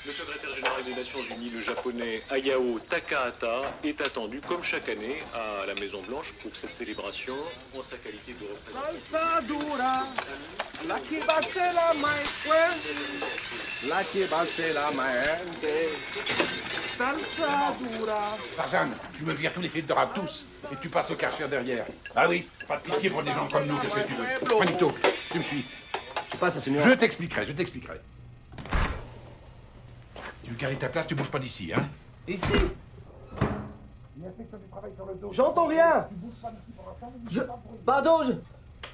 Le secrétaire général des Nations Unies, le japonais Hayao Takahata, est attendu comme chaque année à la Maison Blanche pour cette célébration en sa qualité de représentant. Salsa dura, la que va ser la más fuerte, la que va ser la mente. Salsa dura. Sarzan, tu me vires tous les films de rap, tous, et tu passes au Karcher derrière. Ah oui, pas de pitié pour des gens comme nous, qu'est-ce que tu veux? Juanito, tu me suis. ¿Qué pasa, señor? Je t'expliquerai. Tu veux carrer ta place, tu bouges pas d'ici, hein? Ici. J'entends rien. Pardon,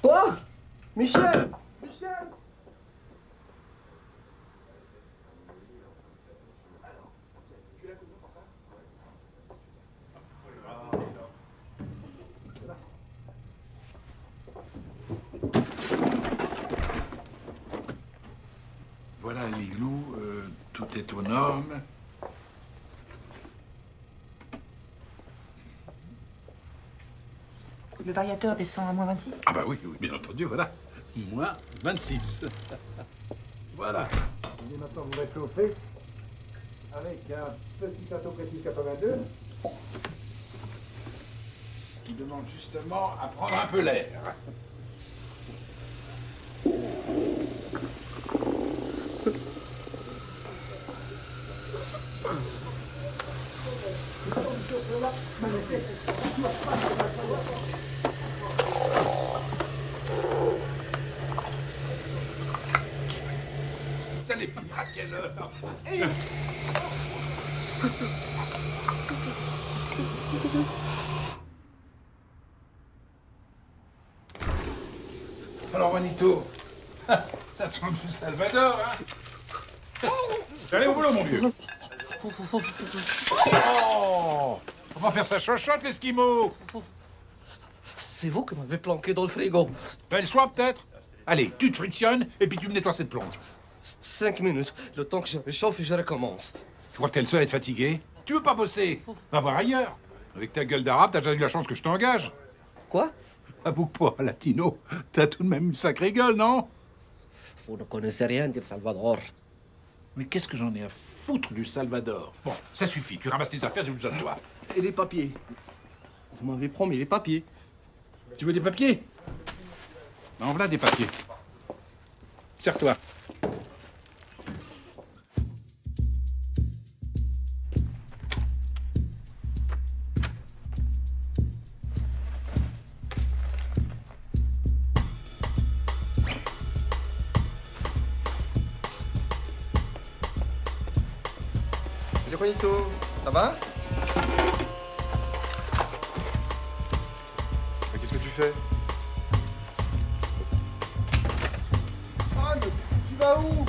Quoi? Michel. Voilà l'igloo, tout est aux normes. Le variateur descend à -26? Ah bah oui, bien entendu, voilà. Moins 26. Voilà. Et maintenant, vous réchauffez avec un petit Ato Petit 82. Qui demande justement à prendre un peu l'air. Vous allez finir à quelle heure? Alors, Juanito, ça te change du Salvador, hein? Allez au boulot, mon vieux. Oh! On va faire sa chochotte, l'Esquimau. C'est vous qui m'avez planqué dans le frigo. T'as le choix, peut-être? Allez, tu te frictionnes et puis tu me nettoies cette plonge. 5 minutes, le temps que je réchauffe et je recommence. Tu crois que t'es le seul à être fatigué? Tu veux pas bosser? Va voir ailleurs. Avec ta gueule d'arabe, t'as déjà eu la chance que je t'engage. Quoi? Avoue que pour un latino, t'as tout de même une sacrée gueule, non? Vous ne connaissez rien d'El Salvador. Mais qu'est-ce que j'en ai à foutre du Salvador? Bon, ça suffit. Tu ramasses tes affaires, j'ai besoin de toi. Et les papiers? Vous m'avez promis les papiers. Tu veux des papiers? En voilà des papiers. Serre-toi. Salut Juanito, ça va? Mais qu'est-ce que tu fais? Ah, mais tu vas où?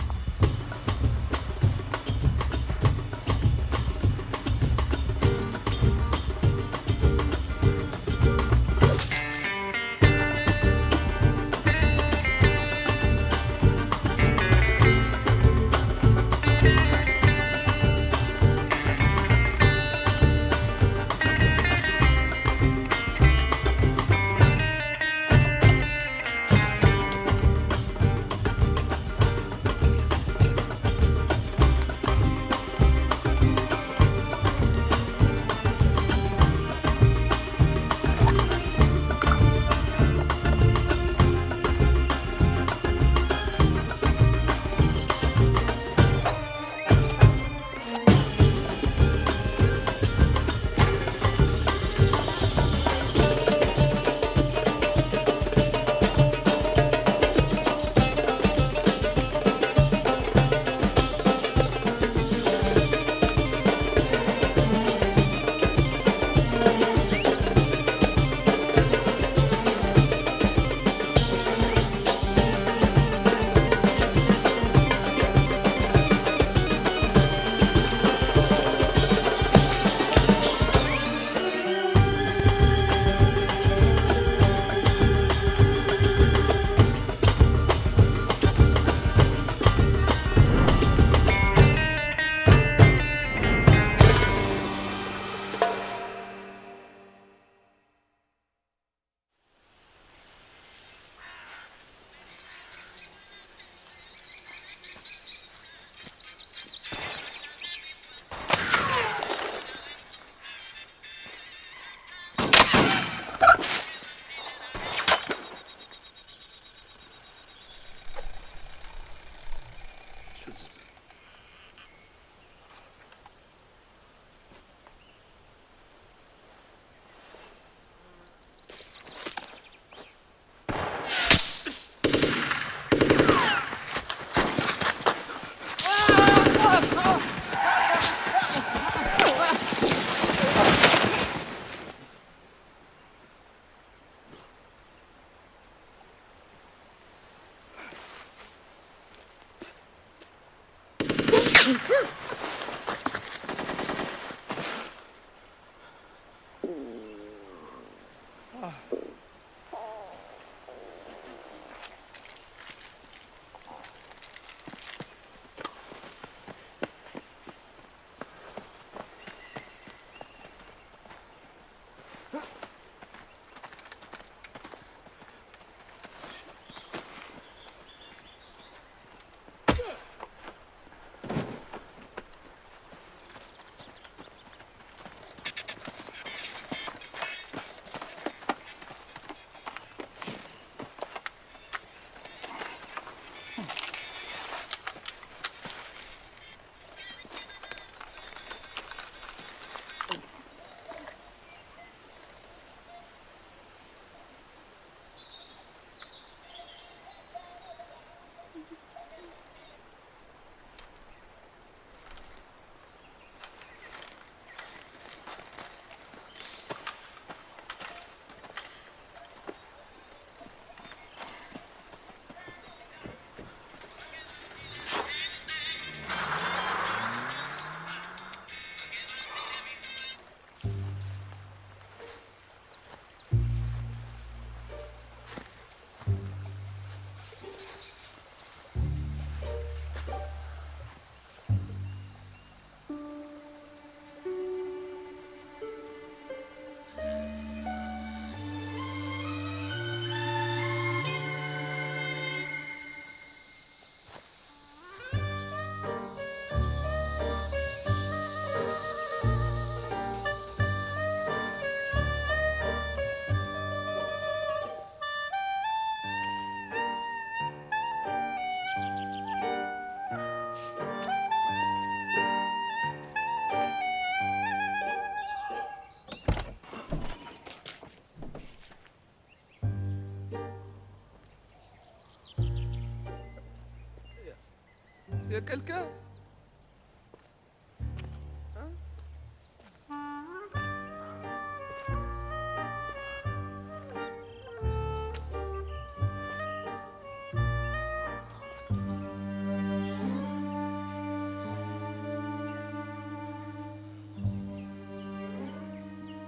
Y a quelqu'un?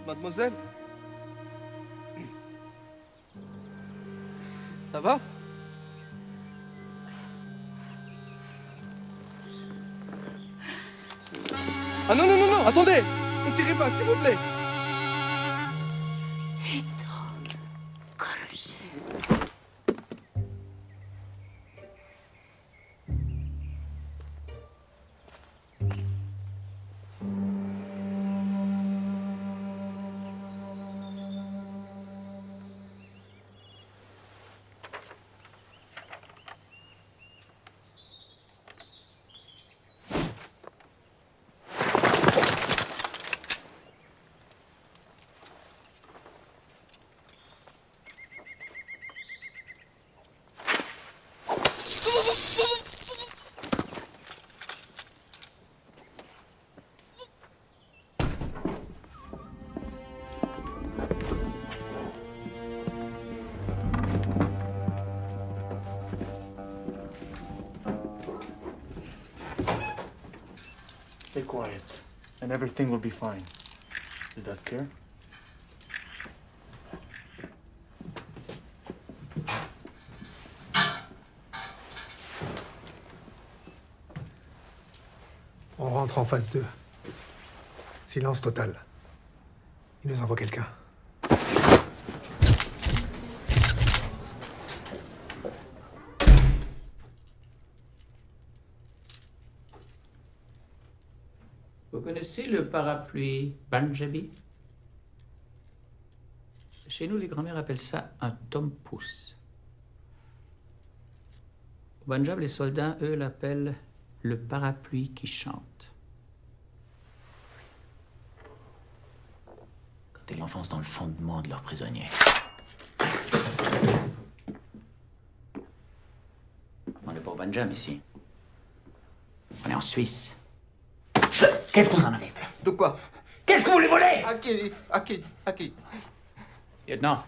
Mademoiselle? Ça va? Ah non, non, non, non, attendez! Ne tirez pas, s'il vous plaît! Stay quiet, and everything will be fine. Is that clear? On rentre en phase 2. Silence total. Il nous envoie quelqu'un. Vous connaissez le parapluie Punjabi? Chez nous, les grands-mères appellent ça un tom-pouce. Au Punjab, les soldats, eux, l'appellent le parapluie qui chante. Quand ils l'enfoncent dans le fondement de leurs prisonniers. On n'est pas au Punjab ici. On est en Suisse. Qu'est-ce que vous en avez fait? De quoi? Qu'est-ce que vous voulez voler? À qui? Lieutenant.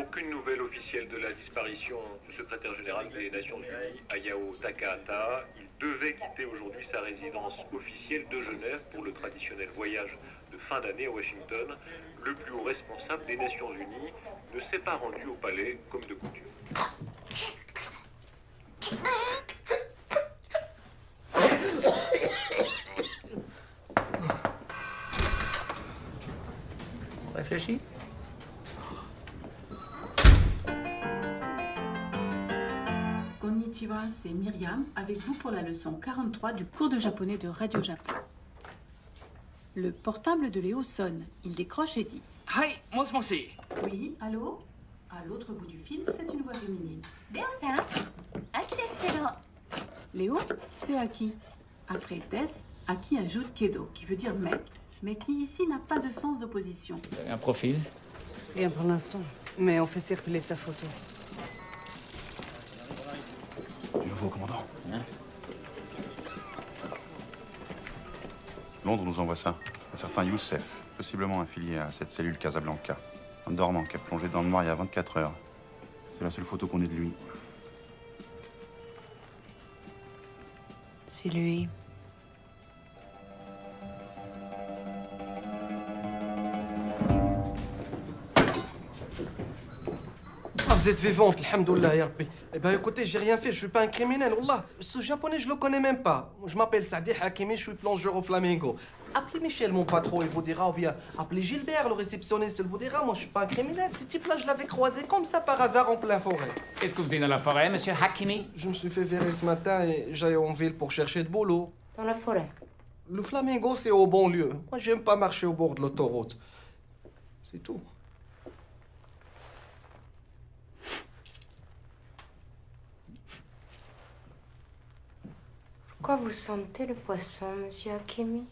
aucune nouvelle officielle de la disparition du secrétaire général des Nations Unies, Hayao Takahata. Il devait quitter aujourd'hui sa résidence officielle de Genève pour le traditionnel voyage de fin d'année à Washington. Le plus haut responsable des Nations Unies ne s'est pas rendu au palais comme de coutume. On réfléchit. Konnichiwa, c'est Myriam, avec vous pour la leçon 43 du cours de japonais de Radio Japon. Le portable de Léo sonne. Il décroche et dit « Hi, moshi. Oui, allô ?» À l'autre bout du fil, c'est une voix féminine. Léo, c'est Aki. Après Des, Aki ajoute Kedo, qui veut dire mec, mais qui ici n'a pas de sens d'opposition. Vous avez un profil? Rien pour l'instant, mais on fait circuler sa photo. Du nouveau commandant. Hein? Londres nous envoie ça. Un certain Youssef, possiblement affilié à cette cellule Casablanca. Un dormant qui a plongé dans le noir il y a 24 heures. C'est la seule photo qu'on ait de lui. C'est lui. Ah, vous êtes vivante, alhamdoulilah, ya Rabbi. Eh ben écoutez, j'ai rien fait, je suis pas un criminel, wallah. Ce japonais, je le connais même pas. Je m'appelle Saadi Hakimi, je suis plongeur au Flamingo. Appelez Michel, mon patron, il vous dira, ou bien appelez Gilbert, le réceptionniste, il vous dira. Moi, je suis pas un criminel. Ce type-là, je l'avais croisé comme ça par hasard en plein forêt. Qu'est-ce que vous faisiez dans la forêt, monsieur Hakimi? Je me suis fait virer ce matin et j'allais en ville pour chercher de boulot. Dans la forêt. Le Flamingo, c'est au bon lieu. Moi, j'aime pas marcher au bord de l'autoroute. C'est tout. Pourquoi vous sentez le poisson, monsieur Hakimi?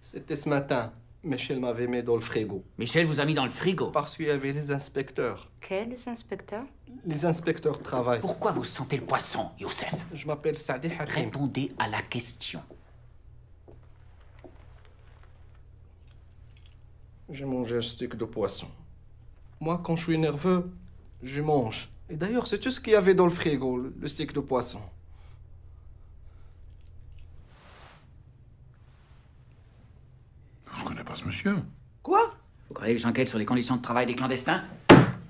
C'était ce matin. Michel m'avait mis dans le frigo. Michel vous a mis dans le frigo. Parce qu'il y avait les inspecteurs. Quels inspecteurs? Les inspecteurs de travail. Pourquoi vous sentez le poisson, Youssef? Je m'appelle Saadi Hakim. Répondez à la question. J'ai mangé un steak de poisson. Moi, quand je suis nerveux, je mange. Et d'ailleurs, c'est tout ce qu'il y avait dans le frigo, le steak de poisson. Je connais pas ce monsieur. Quoi? Vous croyez que j'enquête sur les conditions de travail des clandestins?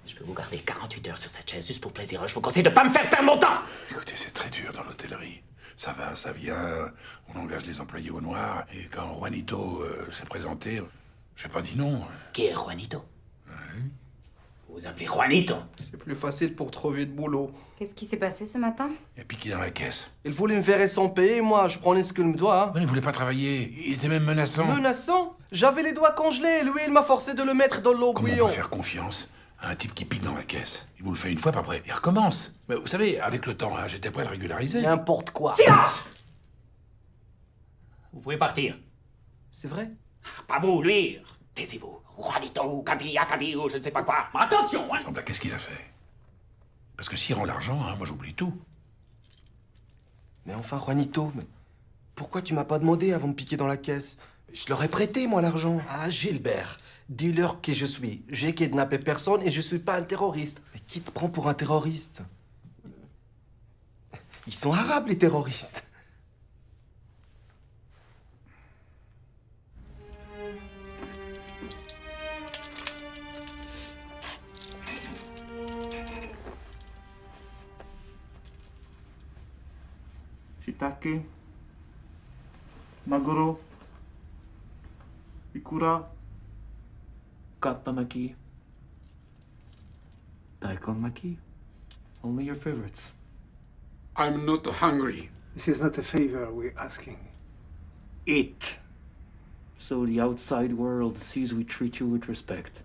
Je peux vous garder 48 heures sur cette chaise juste pour plaisir. Je vous conseille de pas me faire perdre mon temps! Écoutez, c'est très dur dans l'hôtellerie. Ça va, ça vient, on engage les employés au noir, et quand Juanito s'est présenté, j'ai pas dit non. Qui est Juanito? Vous vous appelez Juanito? C'est plus facile pour trouver de boulot. Qu'est-ce qui s'est passé ce matin? Il a piqué dans la caisse. Il voulait me verrer sans payer, moi, je prenais ce qu'il me doit. Hein. Ouais, il voulait pas travailler, il était même menaçant. Menaçant? J'avais les doigts congelés, lui, il m'a forcé de le mettre dans l'eau Comment on bouillon. peut faire confiance à un type qui pique dans la caisse? Il vous le fait une fois, puis après, il recommence. Mais vous savez, avec le temps, hein, j'étais prêt à le régulariser. N'importe quoi. Silence! Vous pouvez partir. C'est vrai? Pas vous, lui. Taisez-vous. Juanito, Kabi, Akabi, ou je ne sais pas quoi. Attention, hein! Semble à qu'est-ce qu'il a fait? Parce que s'il rend l'argent, hein, moi j'oublie tout. Mais enfin, Juanito, mais pourquoi tu m'as pas demandé avant de piquer dans la caisse? Je leur ai prêté, moi, l'argent. Ah, Gilbert, dis-leur qui je suis. J'ai kidnappé personne et je suis pas un terroriste. Mais qui te prend pour un terroriste? Ils sont arabes, les terroristes. Shiitake, maguro, ikura, kattamaki, daikon maki. Only your favorites. I'm not hungry. This is not a favor we're asking. Eat. So the outside world sees we treat you with respect.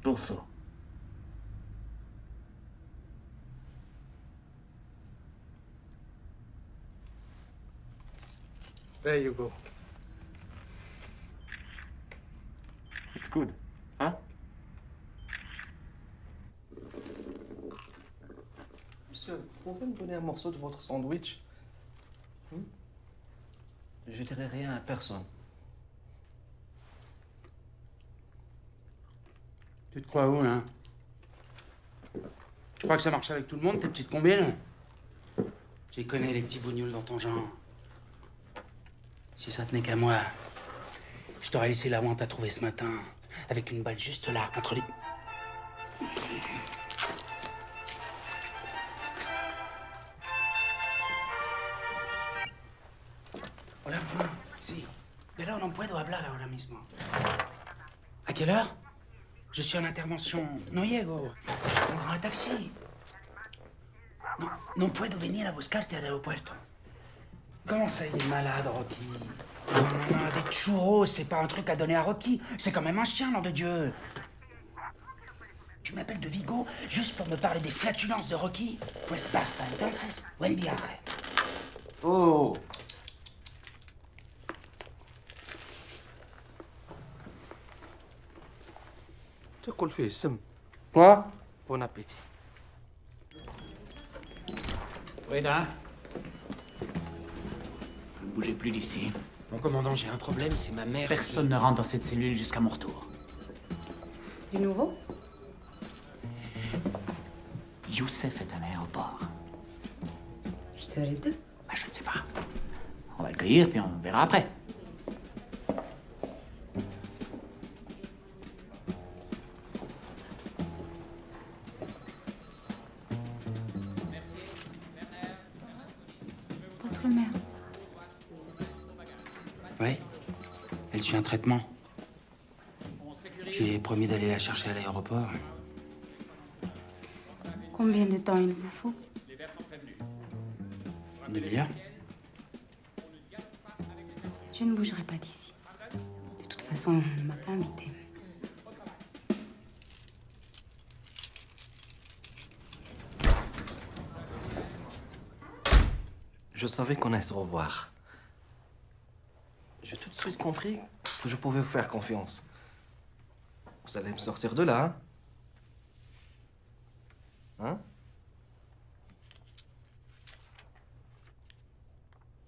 Also. There you go. It's good, huh? Vous pouvez me donner un morceau de votre sandwich? Je dirai rien à personne. Tu te crois où, là? Tu crois que ça marche avec tout le monde, tes petites combines? Tu connais les petits bougnoules dans ton genre. Si ça tenait qu'à moi, je t'aurais laissé là où on t'a trouvé ce matin, avec une balle juste là, entre les... Hola, si. Pero no puedo hablar ahora mismo. ¿A quelle heure? Je suis en intervention. No llego. Prends un taxi. No puedo venir a buscarte al aeropuerto. Comment ça, il est malade, Rocky? Non, des churros, c'est pas un truc à donner à Rocky. C'est quand même un chien, nom de Dieu. Tu m'appelles de Vigo juste pour me parler des flatulences de Rocky? Pues basta, entonces, buen viaje. Oh! تاكل فيه السم. Quoi? Bon appétit. Reda, ne bougez plus d'ici. Mon commandant, j'ai un problème, c'est ma mère. Personne ne rentre dans cette cellule jusqu'à mon retour. Du nouveau? Youssef est à l'aéroport. Je serai deux. Bah, je ne sais pas. On va le cueillir, puis on verra après. Votre mère. Ouais. Elle suit un traitement. Je lui ai promis d'aller la chercher à l'aéroport. Combien de temps il vous faut? Une demi-heure. Je ne bougerai pas d'ici. De toute façon, on ne m'a pas invité. Je savais qu'on allait se revoir. J'ai tout de suite compris que je pouvais vous faire confiance. Vous allez me sortir de là, hein?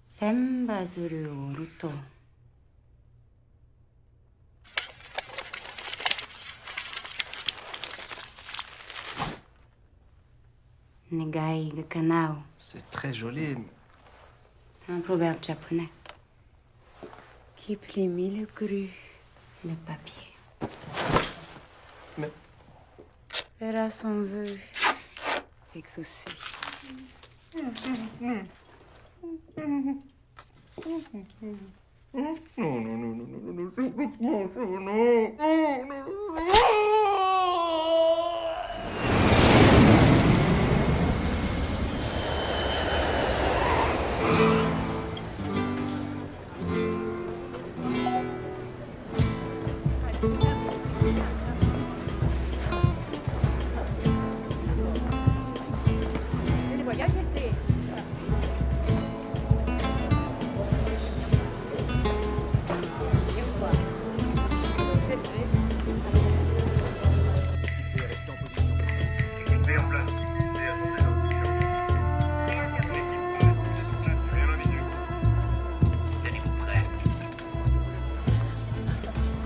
Sembazuru oruto. Negai de kanao. C'est très joli. C'est un proverbe japonais. Qui plie le cru, le papier. Mais... Verra son vœu exaucé.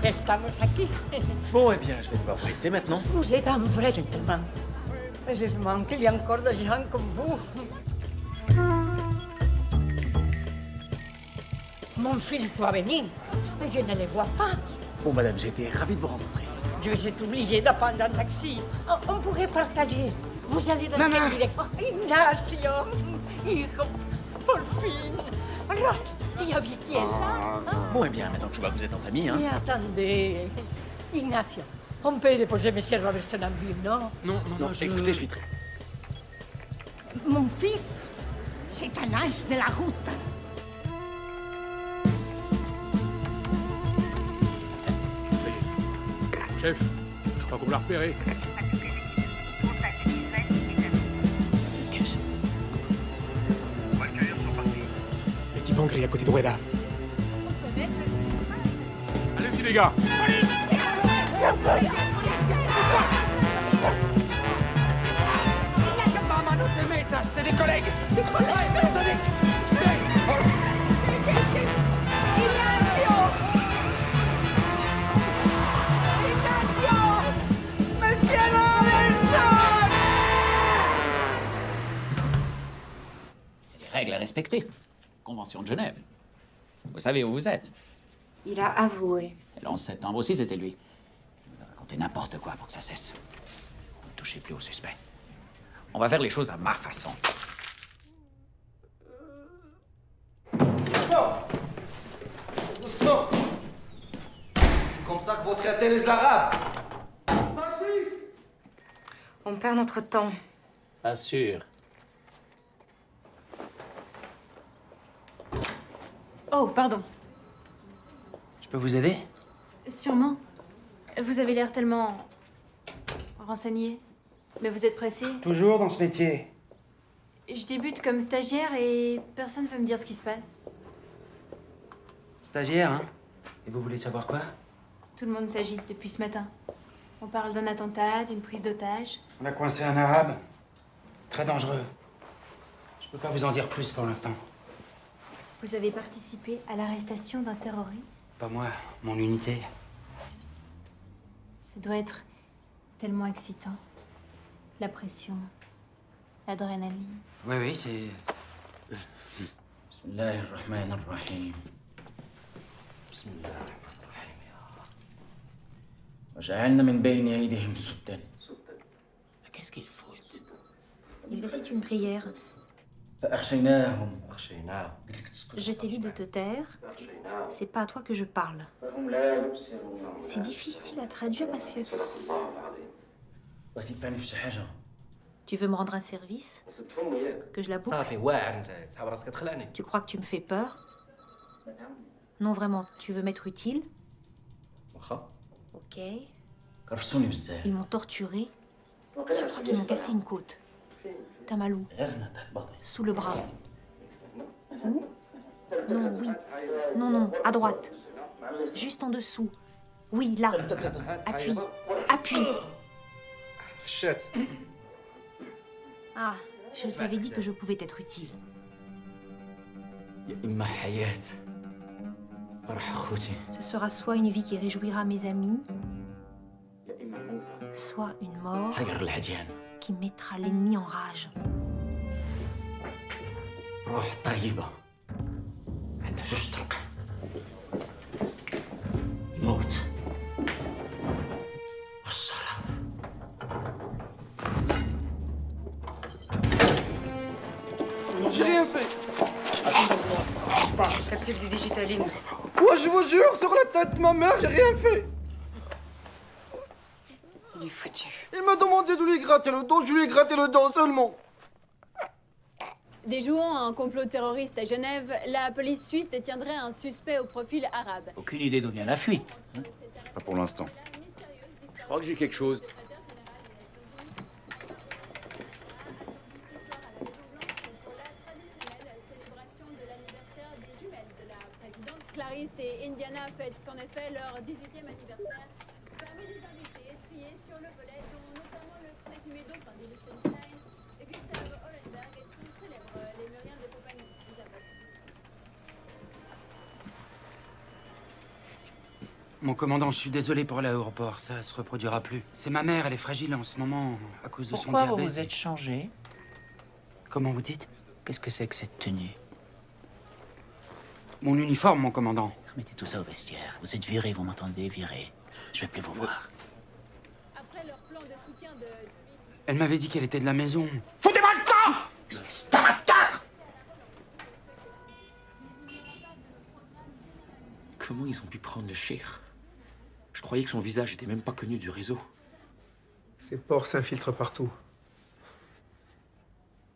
Estamos aquí. Bon, eh bien, je vais devoir vous laisser maintenant. Vous êtes un vrai gentleman. Heureusement qu'il y a encore des gens comme vous. Mon fils doit venir, mais je ne le vois pas. Bon, madame, j'étais ravi de vous rencontrer. Je vais être obligée de prendre un taxi. On pourrait partager. Vous allez dans quelle direction? Ignacio, hijo, por fin. Tia Vitiella. Bon, eh bien, maintenant que je vois que vous êtes en famille, hein. Mais attendez, Ignacio, on peut déposer mes Sierra Versenambule, non? Non, Écoutez, je suis très... Mon fils, c'est un as de la route. Ça y est. Chef, je crois qu'on l'a repéré. Les types gris à côté de Rueda. Allez-y, les gars. Mamma, no te metas. c'est des collègues. Des collègues. Attendez. Monsieur Robinson! Il y a des règles à respecter. Convention de Genève. Vous savez où vous êtes. Il a avoué. Et le 11 septembre aussi, c'était lui. Il nous a raconté n'importe quoi pour que ça cesse. Ne touchez plus au suspect. On va faire les choses à ma façon. Doucement. C'est comme ça que vous traitez les Arabes. On perd notre temps. Pas sûr. Oh, pardon. Je peux vous aider? Sûrement. Vous avez l'air tellement... renseigné. Mais vous êtes pressé. Toujours dans ce métier. Je débute comme stagiaire et personne ne veut me dire ce qui se passe. Stagiaire, hein? Et vous voulez savoir quoi? Tout le monde s'agite depuis ce matin. On parle d'un attentat, d'une prise d'otage. On a coincé un arabe. Très dangereux. Je peux pas vous en dire plus pour l'instant. Vous avez participé à l'arrestation d'un terroriste. Pas moi, mon unité. Ça doit être tellement excitant. La pression, l'adrénaline. Oui, oui, c'est... Bismillahirrahmanirrahim. Bismillahirrahmanirrahim. وجعلنا من بين أيديهم سدا. Qu'est-ce qu'ils foutent? Il récite une prière. فأغشيناهم. Je t'ai dit de te taire. C'est pas à toi que je parle. C'est difficile à traduire parce que... بغيتي تفهمي في شي حاجة؟ Tu veux me rendre un service? Que je la boucle? صافي واعر انت تسحب راسك تخلعني. Tu crois que tu me fais peur? Non, vraiment, tu veux m'être utile? واخا. Ok. كرفسوني بزاف. Ils m'ont torturé. Je crois qu'ils m'ont cassé une côte. T'as mal où? غيرنا تحت باطي. Sous le bras. Où? Non, oui. Non, non, à droite. Juste en dessous. Oui, là. Appuie. Appuie. فشات. Ah, je t'avais dit que je pouvais t'être utile. يا إما حياة فرح أخوتي. Ce sera soit une vie qui réjouira mes amis, soit une mort حجر العديان. qui mettra l'ennemi en rage. روح طيبة عندها جوج طرق. الموت والشراب. J'ai rien fait. Capsule du digitaline. Ouais, je vous jure, sur la tête de ma mère, j'ai rien fait. Il est foutu. Il m'a demandé de lui gratter le dos, je lui ai gratté le dos seulement. Déjouant un complot terroriste à Genève, la police suisse détiendrait un suspect au profil arabe. Aucune idée d'où vient la fuite. Hein? Pas pour l'instant. Je crois que j'ai quelque chose. Clarisse et Indiana fêtent en effet leur 18e anniversaire. Parmi les invités triés sur le volet, dont notamment le présumé dauphin des Liechtenstein, Gustav Hollenberg et son célèbre lémurien de compagnie. Mon commandant, je suis désolé pour l'aéroport, ça se reproduira plus. C'est ma mère, elle est fragile en ce moment à cause de son Pourquoi diabète. vous vous êtes changé? Comment vous dites? Qu'est-ce que c'est que cette tenue? Mon uniforme, mon commandant. Remettez tout ça au vestiaire. Vous êtes viré, vous m'entendez? Viré. Je vais plus vous voir. Après leur plan de soutien de... Elle m'avait dit qu'elle était de la maison. Foutez-moi le camp! Espèce d'amateur! Comment ils ont pu prendre le cheikh? Je croyais que son visage était même pas connu du réseau. Ces porcs s'infiltrent partout.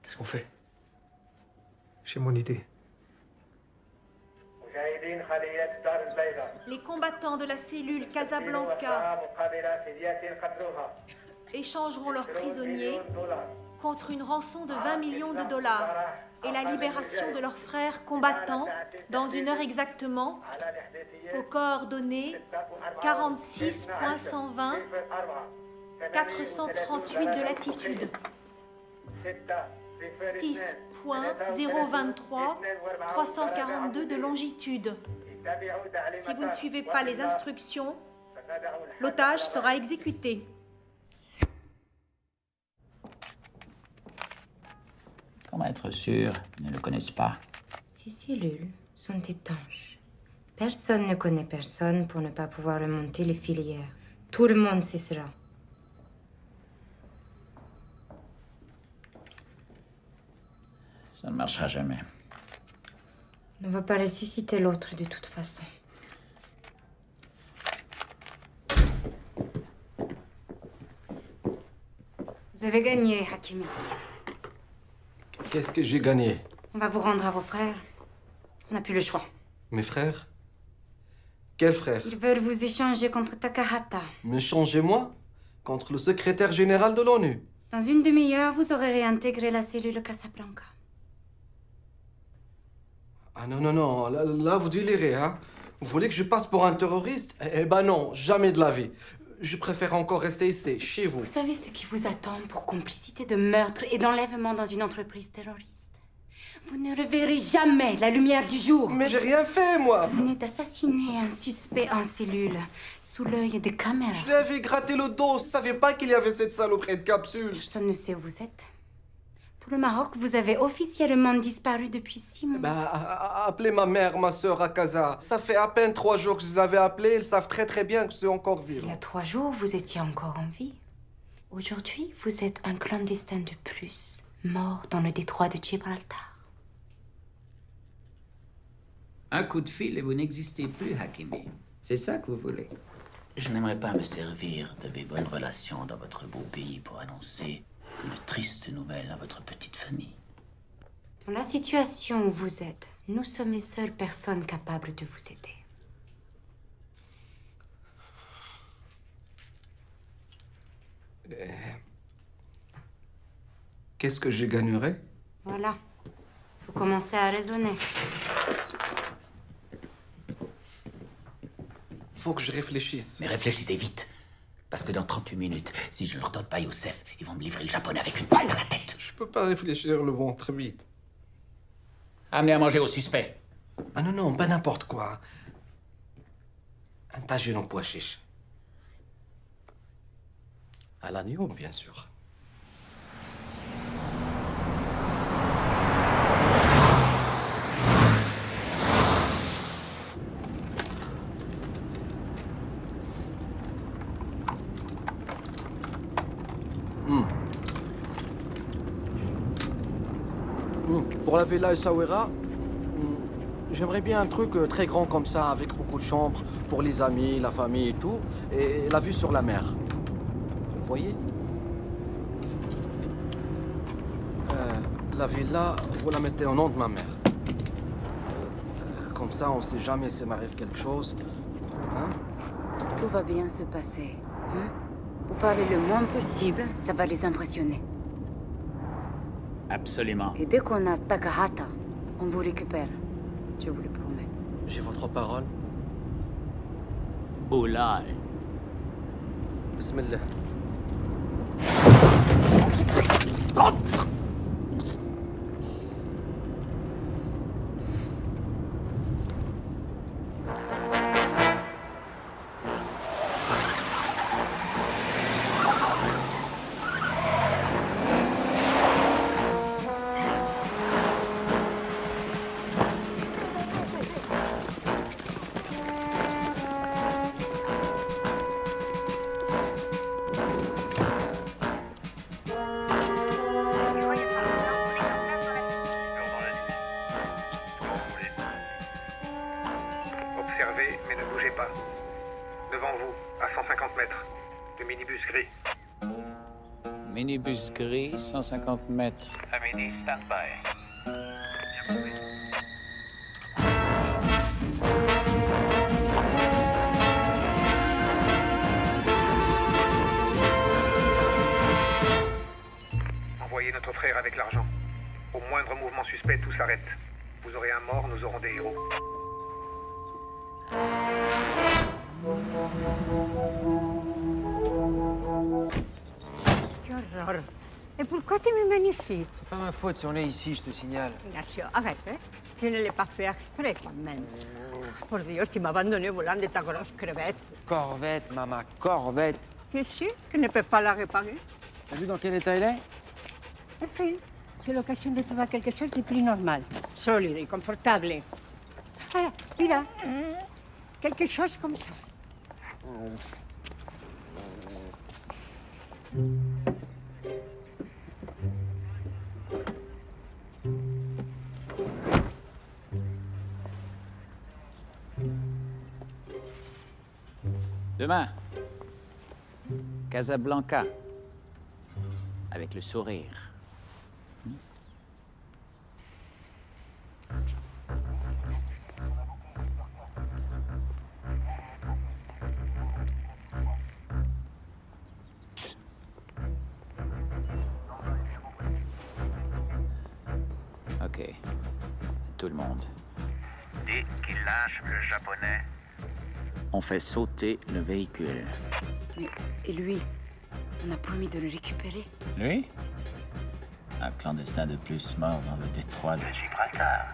Qu'est-ce qu'on fait? J'ai mon idée. Les combattants de la cellule Casablanca échangeront leurs prisonniers contre une rançon de 20 millions de dollars et la libération de leurs frères combattants dans 1 heure exactement aux coordonnées 46.120 438 de latitude. 6.023, 342 de longitude. Si vous ne suivez pas les instructions, l'otage sera exécuté. Comment être sûr qu'ils ne le connaissent pas? Ces cellules sont étanches. Personne ne connaît personne pour ne pas pouvoir remonter les filières. Tout le monde sait cela. Ça ne marchera jamais. On ne va pas ressusciter l'autre de toute façon. Vous avez gagné, Hakimi. Qu'est-ce que j'ai gagné? On va vous rendre à vos frères. On n'a plus le choix. Mes frères? Quels frères? Ils veulent vous échanger contre Takahata. Me changer moi? Contre le secrétaire général de l'ONU? Dans une demi-heure, vous aurez réintégré la cellule Casablanca. Ah non, non, non, là vous délirez, hein? Vous voulez que je passe pour un terroriste? Eh ben non, jamais de la vie. Je préfère encore rester ici, chez vous. Vous savez ce qui vous attend pour complicité de meurtre et d'enlèvement dans une entreprise terroriste? Vous ne reverrez jamais la lumière du jour. Mais j'ai rien fait, moi. Vous venez d'assassiner un suspect en cellule, sous l'œil des caméras. Je lui avais gratté le dos, je savais pas qu'il y avait cette saloperie de capsule. Personne ne sait où vous êtes. Pour le Maroc, vous avez officiellement disparu depuis 6 mois. Bah, appelez ma mère, ma sœur à Casa. Ça fait à peine 3 jours que je l'avais appelée, ils savent très très bien que je suis encore vivant. Il y a 3 jours, vous étiez encore en vie. Aujourd'hui, vous êtes un clandestin de plus, mort dans le détroit de Gibraltar. Un coup de fil et vous n'existez plus, Hakimi. C'est ça que vous voulez? Je n'aimerais pas me servir de mes bonnes relations dans votre beau pays pour annoncer une triste nouvelle à votre petite famille. Dans la situation où vous êtes, nous sommes les seules personnes capables de vous aider. Qu'est-ce que je gagnerais? Voilà. Vous commencez à raisonner. Faut que je réfléchisse. Mais réfléchissez vite. Parce que dans 38 minutes, si je ne leur donne pas Youssef, ils vont me livrer le japonais avec une balle dans la tête. Je peux pas réfléchir le ventre vite. Amenez à manger au suspect. Ah non, non, pas n'importe quoi. Un tagine en pois chiche. À l'agneau, bien sûr. Pour la Villa Essaouira, j'aimerais bien un truc très grand comme ça, avec beaucoup de chambres, pour les amis, la famille et tout, et la vue sur la mer. Vous voyez? La villa, vous la mettez au nom de ma mère. Comme ça, on sait jamais s'il m'arrive quelque chose. Hein? Tout va bien se passer. Hein? Vous parlez le moins possible, ça va les impressionner. Absolument. Et dès qu'on a Takahata, on vous récupère. Je vous le promets. J'ai votre parole. Oulai. Bismillah. Observez, mais ne bougez pas. Devant vous, à 150 mètres, le minibus gris. Minibus gris, 150 mètres. Amélie, stand-by. Envoyez notre frère avec l'argent. Au moindre mouvement suspect, tout s'arrête. Vous aurez un mort, nous aurons des héros. Qué horror. Et pourquoi tu me mènes ici? C'est pas ma faute si on est ici, je te signale. Ignacio, arrête, hein. Tu ne l'as pas fait exprès, quand même. Por Dios, tu m'as abandonné au volant de ta grosse crevette. Corvette, maman, corvette. Tu es sûr que ne peux pas la réparer? T'as vu dans quel état elle est? Enfin, c'est l'occasion de trouver quelque chose de plus normal, solide et confortable. Ah, mira, quelque chose comme ça. Demain, Casablanca, avec le sourire. Ok, tout le monde. Dès qu'il lâche le japonais, On fait sauter le véhicule. Mais, et lui? On a promis de le récupérer. Lui? Un clandestin de plus mort dans le détroit de Gibraltar.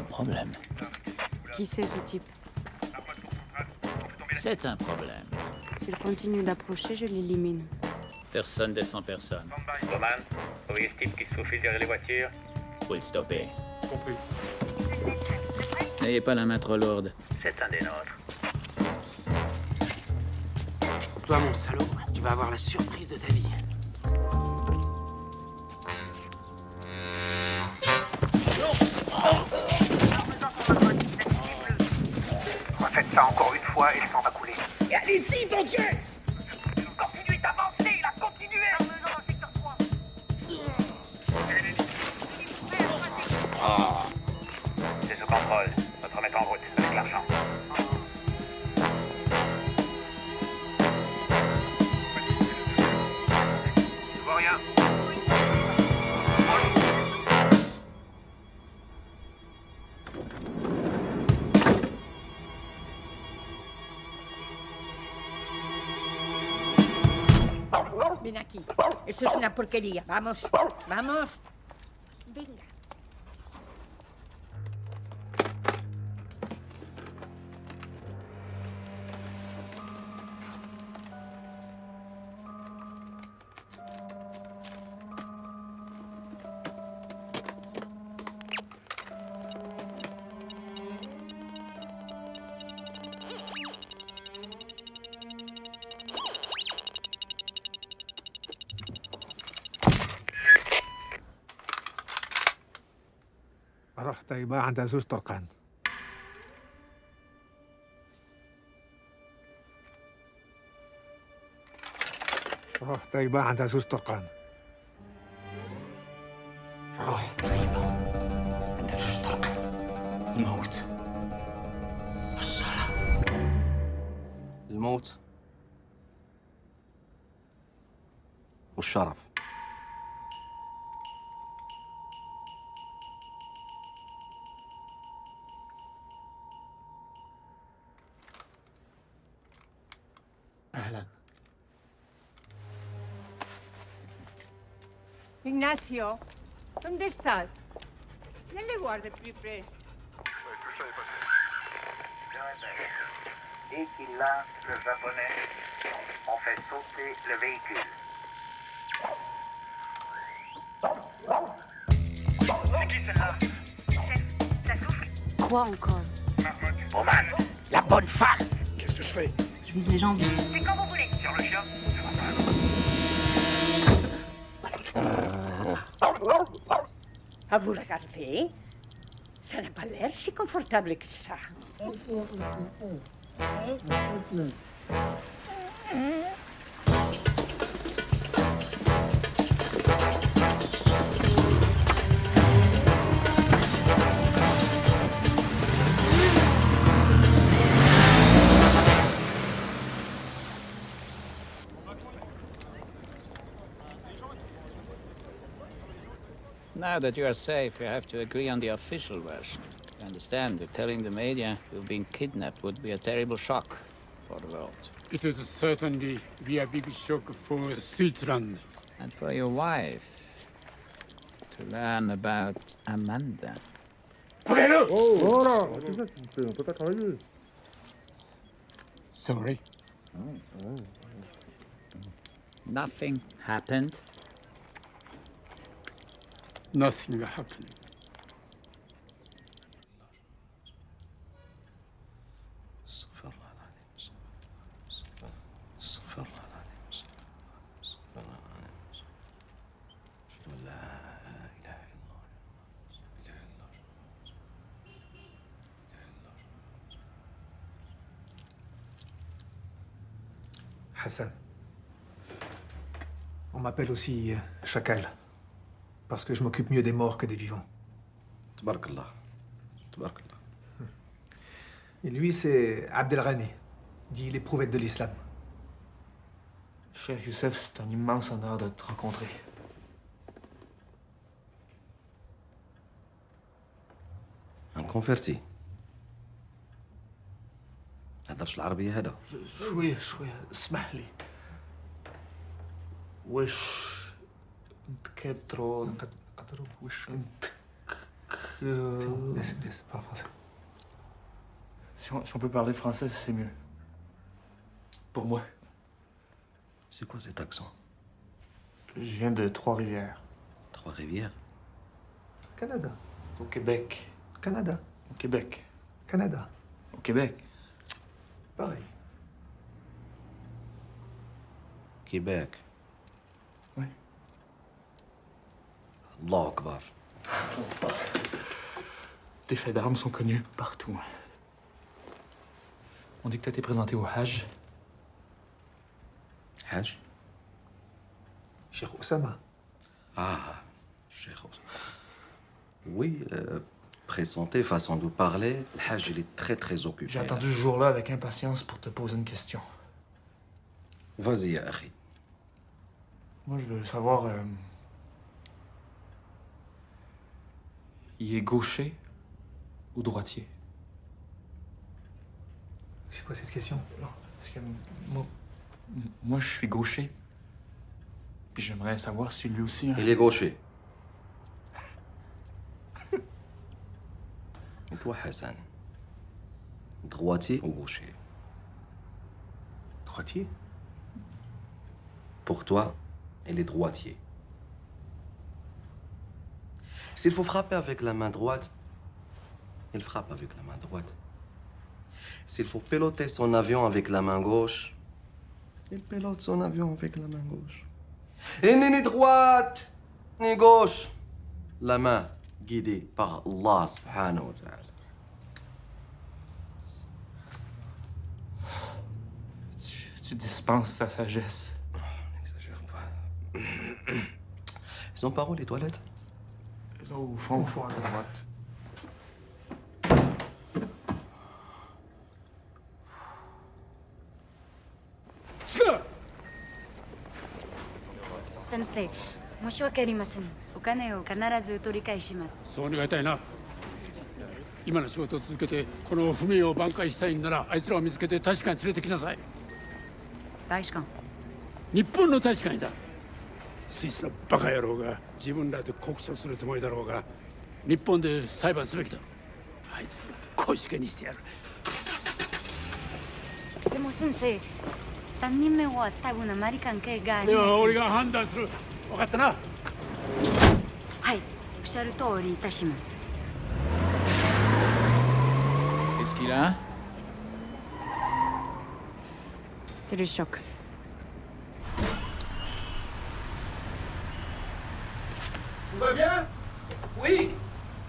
Problème. Qui c'est ce type? C'est un problème. S'il continue d'approcher, je l'élimine. Personne descend personne. Bowman, trouvez ce type qui se faufile derrière les voitures? Faut le stopper. Compris. N'ayez pas la main trop lourde. C'est un des nôtres. Toi, mon salaud, tu vas avoir la surprise de ta vie. Faites ça encore une fois et le sang va couler. Et allez-y, bon Dieu! Continuez d'avancer, là, continuez! C'est sous contrôle. Notre remettre en route avec l'argent. Je vois rien. Ven aquí. Esto es una porquería. Vamos, vamos. Venga. رحت طيبة عند زوج طرقان. رحت طيبة عند زوج طرقان. روح طيبة عند زوج طرقان. الموت والشرف. الموت والشرف. أهلا. Ignacio, ¿dónde estás? Viens les voir de plus près. Dès qu'il lâche le japonais, on fait sauter le véhicule. C'est qui celle-là? Ça souffle. Quoi encore? Bowman, la bonne femme. Qu'est-ce que je fais? Je vise les jambes. C'est quand vous voulez. Sur le chien. À vous regarder, ça n'a pas l'air si confortable que ça. Now that you are safe, you have to agree on the official version. You understand that telling the media you've been kidnapped would be a terrible shock for the world. It would certainly be a big shock for Switzerland. And for your wife to learn about Amanda. Oh, sorry. Nothing happened. Nothing happened. Hassan. On m'appelle aussi Chacal. Parce que je m'occupe mieux des morts que des vivants. Tabarakallah. Tabarakallah. Et lui, c'est Abdelghani, dit l'éprouvette de l'islam. Cher Youssef, c'est un immense honneur de te rencontrer. Un converti. هدرش العربية هذا. شوية اسمح لي. وش نتكدرو وش Laisse, parle français. Si on peut parler français, c'est mieux. Pour moi. C'est quoi cet accent? Je viens de Trois-Rivières. Trois-Rivières? Canada. Au Québec. Canada. Au Québec. Canada. Au Québec. Pareil. Québec. Oui. Allah Akbar. Tes faits d'armes sont connus partout. On dit que t'as été présenté au Hajj. Hajj? Cheikh Oussama. Ah, Cheikh Oussama. Oui, présenté, façon de parler, le Hajj, il est très occupé. J'ai attendu ce jour-là avec impatience pour te poser une question. Vas-y, ya akhi. Moi, je veux savoir... il est gaucher ou droitier? C'est quoi cette question? Non, parce que moi, je suis gaucher. Puis j'aimerais savoir si lui aussi... Il est gaucher. Et toi, Hassan? Droitier ou gaucher? Droitier? Pour toi, il est droitier. S'il faut frapper avec la main droite, il frappe avec la main droite. S'il faut piloter son avion avec la main gauche, il pilote son avion avec la main gauche. Et ni droite, ni gauche. La main guidée par Allah subhanahu wa ta'ala. Tu dispenses sa sagesse. N'exagère pas. Ils sont par où, les toilettes? Ils sont au fond à droite. Sensei, 申し訳ありません。お金を必ず取り返します。そう願いたいな。今の仕事を続けてこの不明を挽回したいんならあいつらを見つけて大使館に連れてきなさい。大使館？日本の大使館にだ。スイスのバカ野郎が自分らで告訴するつもりだろうが日本で裁判すべきだ。あいつを腰毛にしてやる。でも先生、3人目は多分アメリカン系がありでます。は俺が判断する。分かったな。はい、おっしゃる通りいたします。Qu'est-ce qu'il a? C'est le choc. va bien? Oui.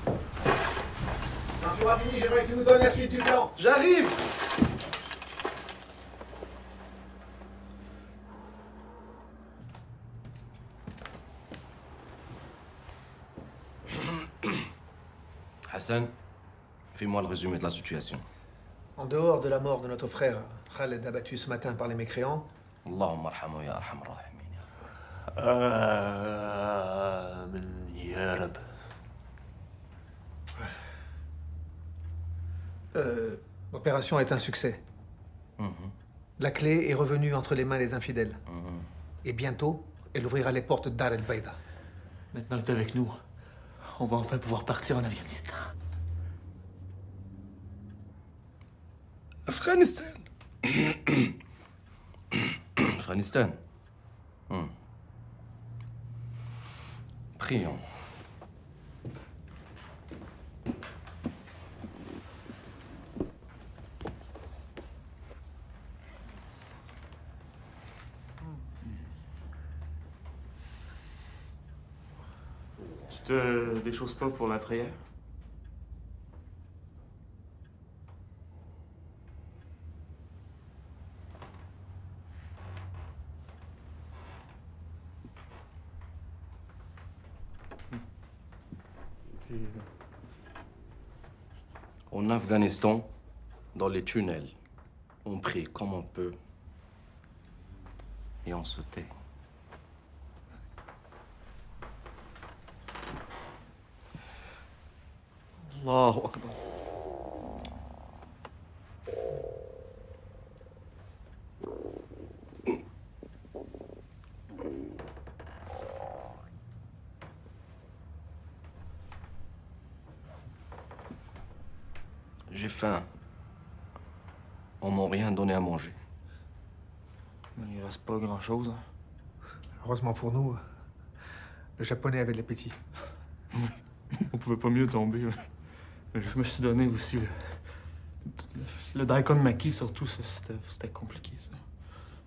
Quand tu auras fini, j'aimerais que tu nous donnes la suite du plan. J'arrive. Hassan, fais-moi le résumé de la situation. En dehors de la mort de notre frère, Khaled abattu ce matin par les mécréants, Allahumma arhamu ya arhamar rahimin. Ya Rab. l'opération est un succès. La clé est revenue entre les mains des infidèles. Et bientôt, elle ouvrira les portes d'Ar el-Baïda. Maintenant, tu es avec nous. On va enfin pouvoir partir en Afghanistan. Afghanistan. Afghanistan. Prions. Tu te déchausses pas pour la prière? En Afghanistan, dans les tunnels, on prie comme on peut et on se tait. Allahu Akbar. J'ai faim. On m'a rien donné à manger. Il reste pas grand-chose. Hein. Heureusement pour nous, le japonais avait de l'appétit. On pouvait pas mieux tomber. Mais je me suis donné aussi. Le daikon maki, surtout, ça, c'était compliqué, ça.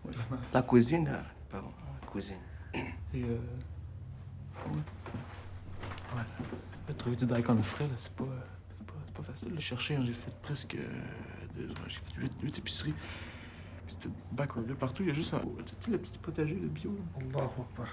Ouais, vraiment. La cuisine, pardon, la cuisine. Et ouais. Trouver du daikon frais, là, c'est pas facile de le chercher. Hein. J'ai fait presque 2 heures. J'ai fait 8 épiceries. Puis c'était backward. Là, partout, il y a juste tu sais, le petit potager, le bio. Allahu Akbar.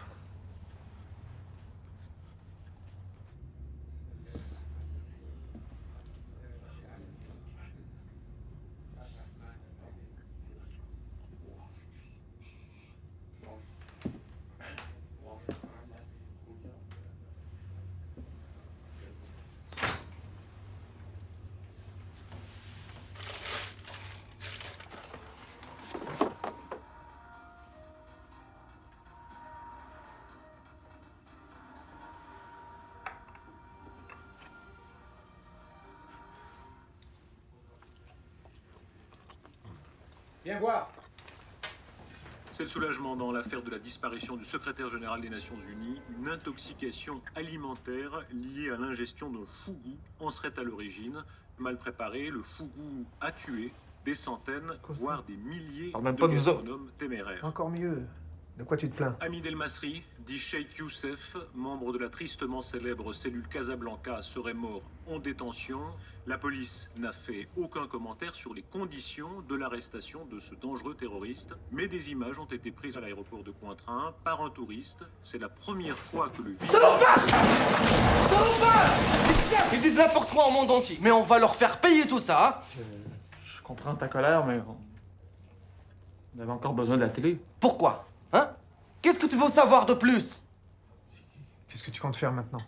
Viens voir. C'est le soulagement dans l'affaire de la disparition du secrétaire général des Nations Unies. Une intoxication alimentaire liée à l'ingestion d'un fougou en serait à l'origine. Mal préparé, le fougou a tué des centaines, voire des milliers de gastronomes téméraires. Encore mieux. De quoi tu te plains? Hamid El Masri, dit Cheikh Youssef, membre de la tristement célèbre cellule Casablanca, serait mort en détention. La police n'a fait aucun commentaire sur les conditions de l'arrestation de ce dangereux terroriste, mais des images ont été prises à l'aéroport de Cointrin par un touriste. C'est la première fois que le... Salopard! Salopard! Ils disent n'importe quoi au monde entier, mais on va leur faire payer tout ça, hein? Je comprends ta colère, mais on avait encore besoin de la télé. Pourquoi? Hein? Qu'est-ce que tu veux savoir de plus? Qu'est-ce que tu comptes faire maintenant?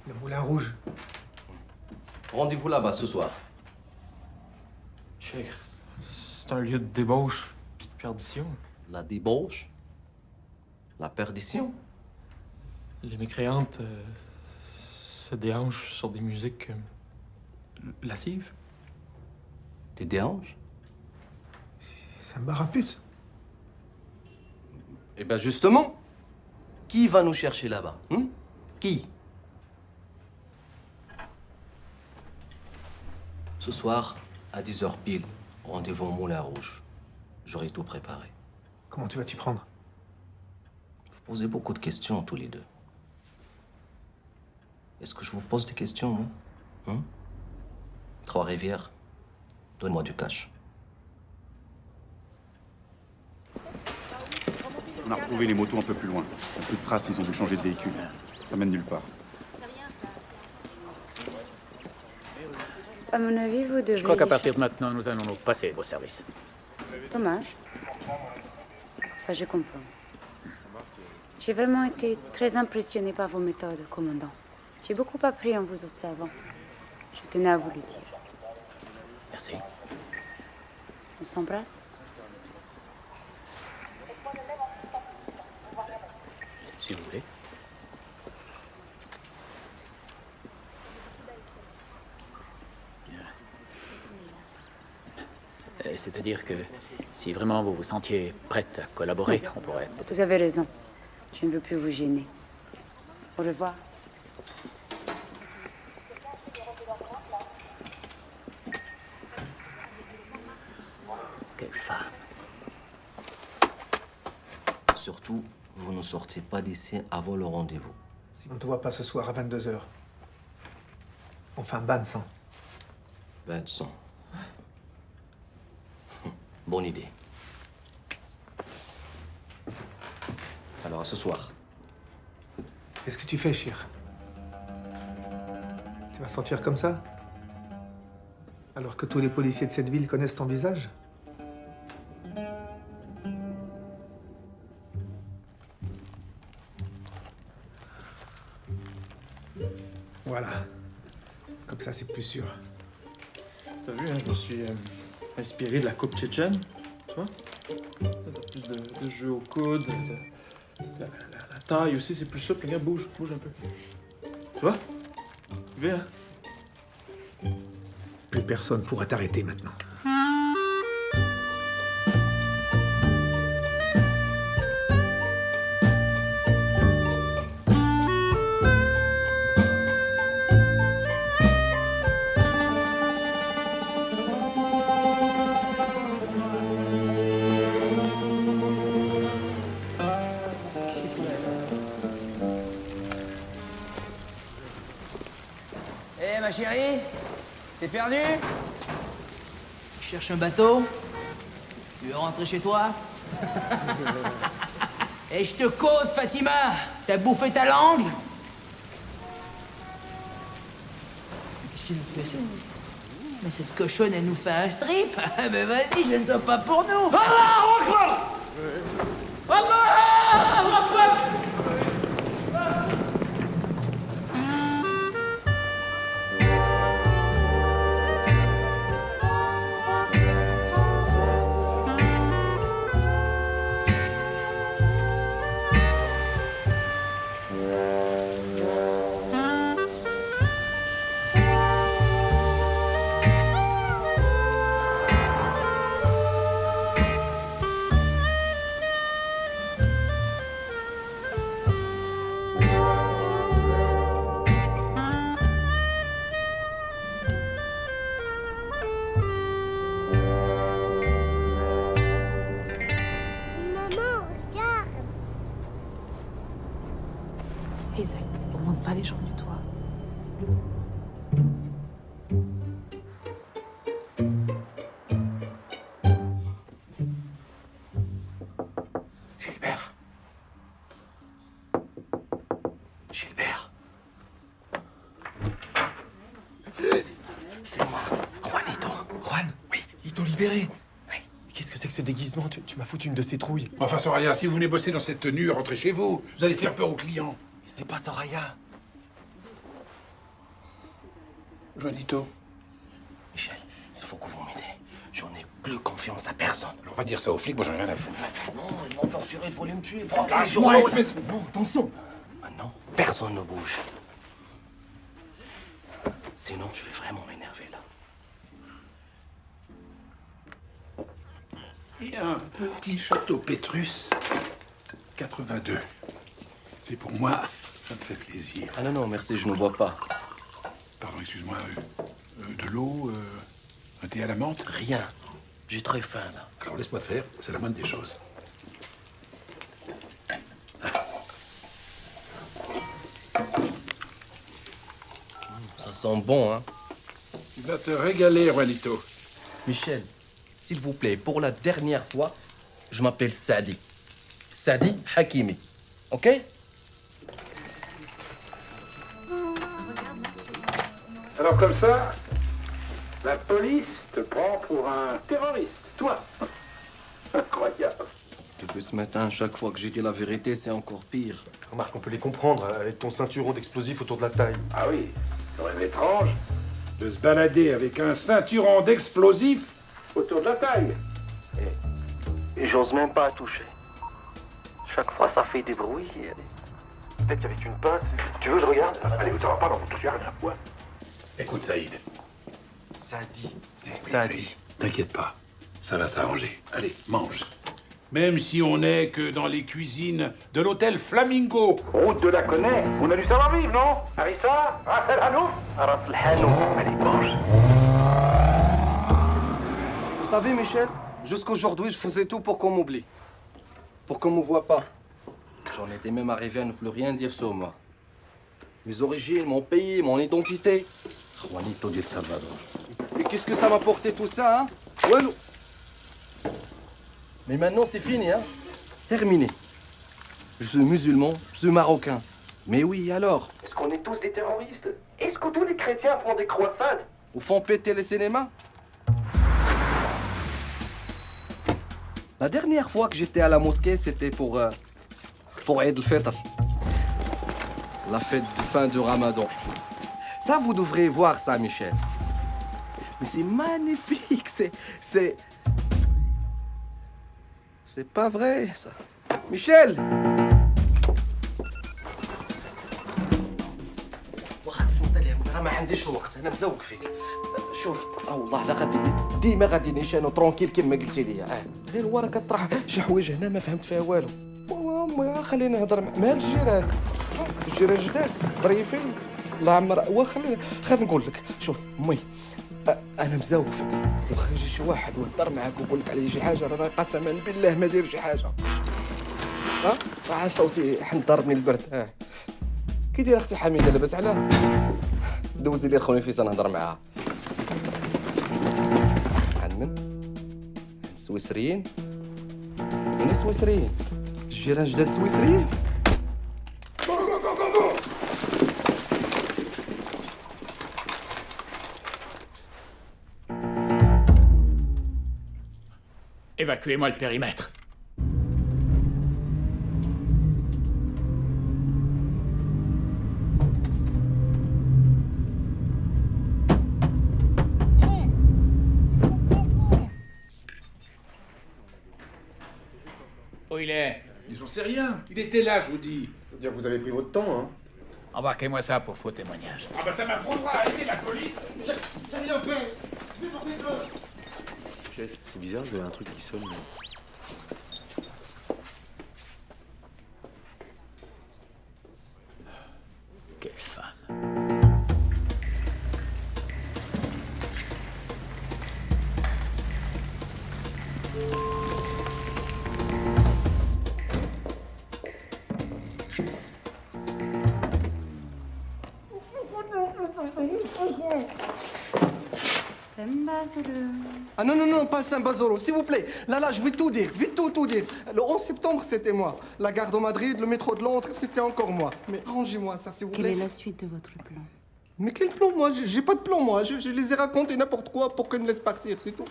Le moulin rouge. Rendez-vous là-bas ce soir. Cheikh, c'est un lieu de débauche puis de perdition. La débauche? La perdition? Les mécréantes se déhanchent sur des musiques lascives. Des déhanches? C'est un bar à pute. Eh ben justement, Qui va nous chercher là-bas? Qui? Ce soir, à 10h pile, rendez-vous au Moulin Rouge. J'aurai tout préparé. Comment tu vas t'y prendre? Vous posez beaucoup de questions, tous les deux. Est-ce que je vous pose des questions, moi? Trois-Rivières, donnez-moi du cash. On a retrouvé les motos un peu plus loin. Il n'y a plus de traces, ils ont dû changer de véhicule. Ça mène nulle part. À mon avis, vous devez... Je crois qu'à partir de maintenant, nous allons nous passer vos services. Dommage. Enfin, je comprends. J'ai vraiment été très impressionnée par vos méthodes, commandant. J'ai beaucoup appris en vous observant. Je tenais à vous le dire. Merci. On s'embrasse? Si vous voulez. C'est-à-dire que si vraiment vous vous sentiez prête à collaborer, on pourrait... Vous avez raison. Je ne veux plus vous gêner. Au revoir. Quelle femme. Surtout, vous ne sortez pas d'ici avant le rendez-vous. Si on ne te voit pas ce soir à 22h, on fait un bain de sang. Bain de sang. Bonne idée. Alors, à ce soir. Qu'est-ce que tu fais, Chir? Tu vas sortir comme ça? Alors que tous les policiers de cette ville connaissent ton visage? Voilà. Comme ça, c'est plus sûr. T'as vu, hein, je me suis inspiré de la coupe tchétchène, tu vois? Plus de jeu au coude, la taille aussi, c'est plus souple. Regarde, bouge un peu. Tu vois? Viens. Plus personne pourra t'arrêter maintenant. Eh, ma chérie, t'es perdue? Tu cherches un bateau? Tu veux rentrer chez toi? Et je te cause, Fatima! T'as bouffé ta langue? Qu'est-ce qu'il nous fait, Mais cette cochonne, elle nous fait un strip? Ben vas-y, gêne-toi pas pour nous! Allah Akbar! Allah Akbar! Isaac, on monte pas les gens du toit. Gilbert. Gilbert. C'est moi, Juanito. Juan, oui, ils t'ont libéré. Oui. Qu'est-ce que c'est que ce déguisement? Tu m'as foutu une de ces trouilles. Enfin, Soraya, si vous venez bosser dans cette tenue, rentrez chez vous. Vous allez faire peur aux clients. Mais c'est pas Soraya. Juanito. Michel, il faut que vous m'aidez. J'en ai plus confiance à personne. Alors, on va dire ça aux flics, moi j'en ai rien à foutre. Non, ils m'ont torturé, il faut me tuer. Lâche-moi, espèce... Non, attention. Maintenant, personne ne bouge. Sinon, je vais vraiment m'énerver là. Il y a un petit château Pétrus, 82. C'est pour moi, ça me fait plaisir. Ah non, non, merci, je ne bois pas. Pardon, excuse-moi. De l'eau, un thé à la menthe? Rien. J'ai très faim, là. Alors laisse-moi faire, c'est la moindre des choses. Ça sent bon, hein. Tu vas te régaler, Juanito. Michel, s'il vous plaît, pour la dernière fois, je m'appelle Sadi. Sadi Hakimi. OK? Alors comme ça, la police te prend pour un terroriste, toi. Incroyable. Depuis ce matin, chaque fois que j'ai dit la vérité, c'est encore pire. Remarque, on peut les comprendre, avec ton ceinturon d'explosifs autour de la taille. Ah oui, c'est quand même étrange de se balader avec un ceinturon d'explosifs autour de la taille. Et j'ose même pas toucher. Chaque fois, ça fait des bruits. Peut-être qu'avec une pince... Tu veux, je regarde? Allez, ça va pas dans ton rien à quoi. Écoute, Saïd. Sadi, c'est Sadi. Oui, t'inquiète pas, ça va s'arranger. Allez, mange. Même si on n'est que dans les cuisines de l'hôtel Flamingo. Route de la Connaît, on a du savoir-vivre, non? Harissa, Ras El Hanouf. Ras El Hanouf. Allez, mange. Vous savez, Michel, jusqu'aujourd'hui, je faisais tout pour qu'on m'oublie. Pour qu'on me voit pas. J'en étais même arrivé à ne plus rien dire sur moi. Mes origines, mon pays, mon identité. Juanito de Salvador. Et qu'est-ce que ça m'a porté tout ça, hein? Walou. Mais maintenant, c'est fini, hein? Terminé. Je suis musulman, je suis marocain. Mais oui, alors? Est-ce qu'on est tous des terroristes? Est-ce que tous les chrétiens font des croisades? Ou font péter les cinémas? La dernière fois que j'étais à la mosquée, c'était pour Eid al-Fitr. La fête de fin du Ramadan. Ça, vous devrez voir ça, Michel. Mais c'est magnifique, c'est pas vrai, ça. Michel! ما عنديش الوقت انا مزوق فيك شوف والله لا غادي ديما غادي نيشان ترونكيل كيما قلتي لي غير ورا كطرح شي حوايج هنا ما فهمت فيها والو خليني نهضر مع الجيران جداد ظريفين الله عمر خلينا نقول لك شوف امي انا مزوق فيك واخا يجي شي واحد ويهضر معاك ويقول لك عليه شي حاجه راه قسما بالله ما داير شي حاجه صوتي ضربني البرد كي داير اختي حميده لاباس عليها دوزي لي خويا فيصل نهضر معاها عن من سويسريين من سويسريين الجيران جداد سويسريين Évacuez-moi le périmètre. Où il est? J'en sais rien. Il était là, je vous dis. Faut dire que vous avez pris votre temps, hein. Embarquez-moi ça pour faux témoignage. Ah bah ça m'apprendra à aimer la police. J'ai rien fait. Chef, c'est bizarre, vous avez un truc qui sonne. Quelle femme. Ah non, non, non, pas Saint-Bazoro, s'il vous plaît. Là, je vais tout dire, vite tout dire. Le 11 septembre, c'était moi. La gare de Madrid, le métro de Londres, c'était encore moi. Mais rangez-moi ça, s'il vous plaît. Quelle est la suite de votre plan? Mais quel plan, moi? J'ai pas de plan, moi. Je les ai racontés n'importe quoi pour qu'ils me laissent partir, c'est tout.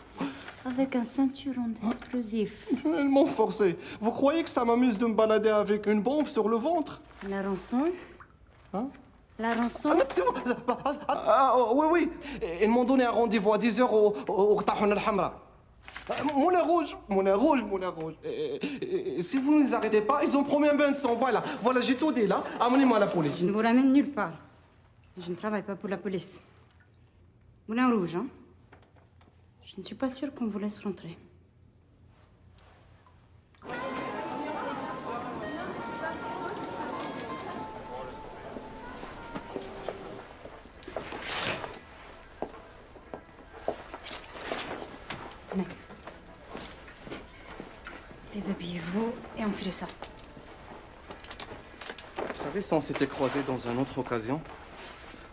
Avec un ceinturon d'explosifs. Ils m'ont forcé. Vous croyez que ça m'amuse de me balader avec une bombe sur le ventre? La rançon? Hein? La rançon? Oui. Ils m'ont donné un rendez-vous à 10h au Tahon al-Hamra. Moulin rouge. Et si vous ne les arrêtez pas, ils ont promis un bain de sang. Voilà, j'ai tout dit là. Amenez-moi à la police. Je ne vous ramène nulle part. Je ne travaille pas pour la police. Moulin rouge, hein? Je ne suis pas sûre qu'on vous laisse rentrer. Déshabillez-vous et enfilez ça. Vous savez, si on s'était croisés dans une autre occasion,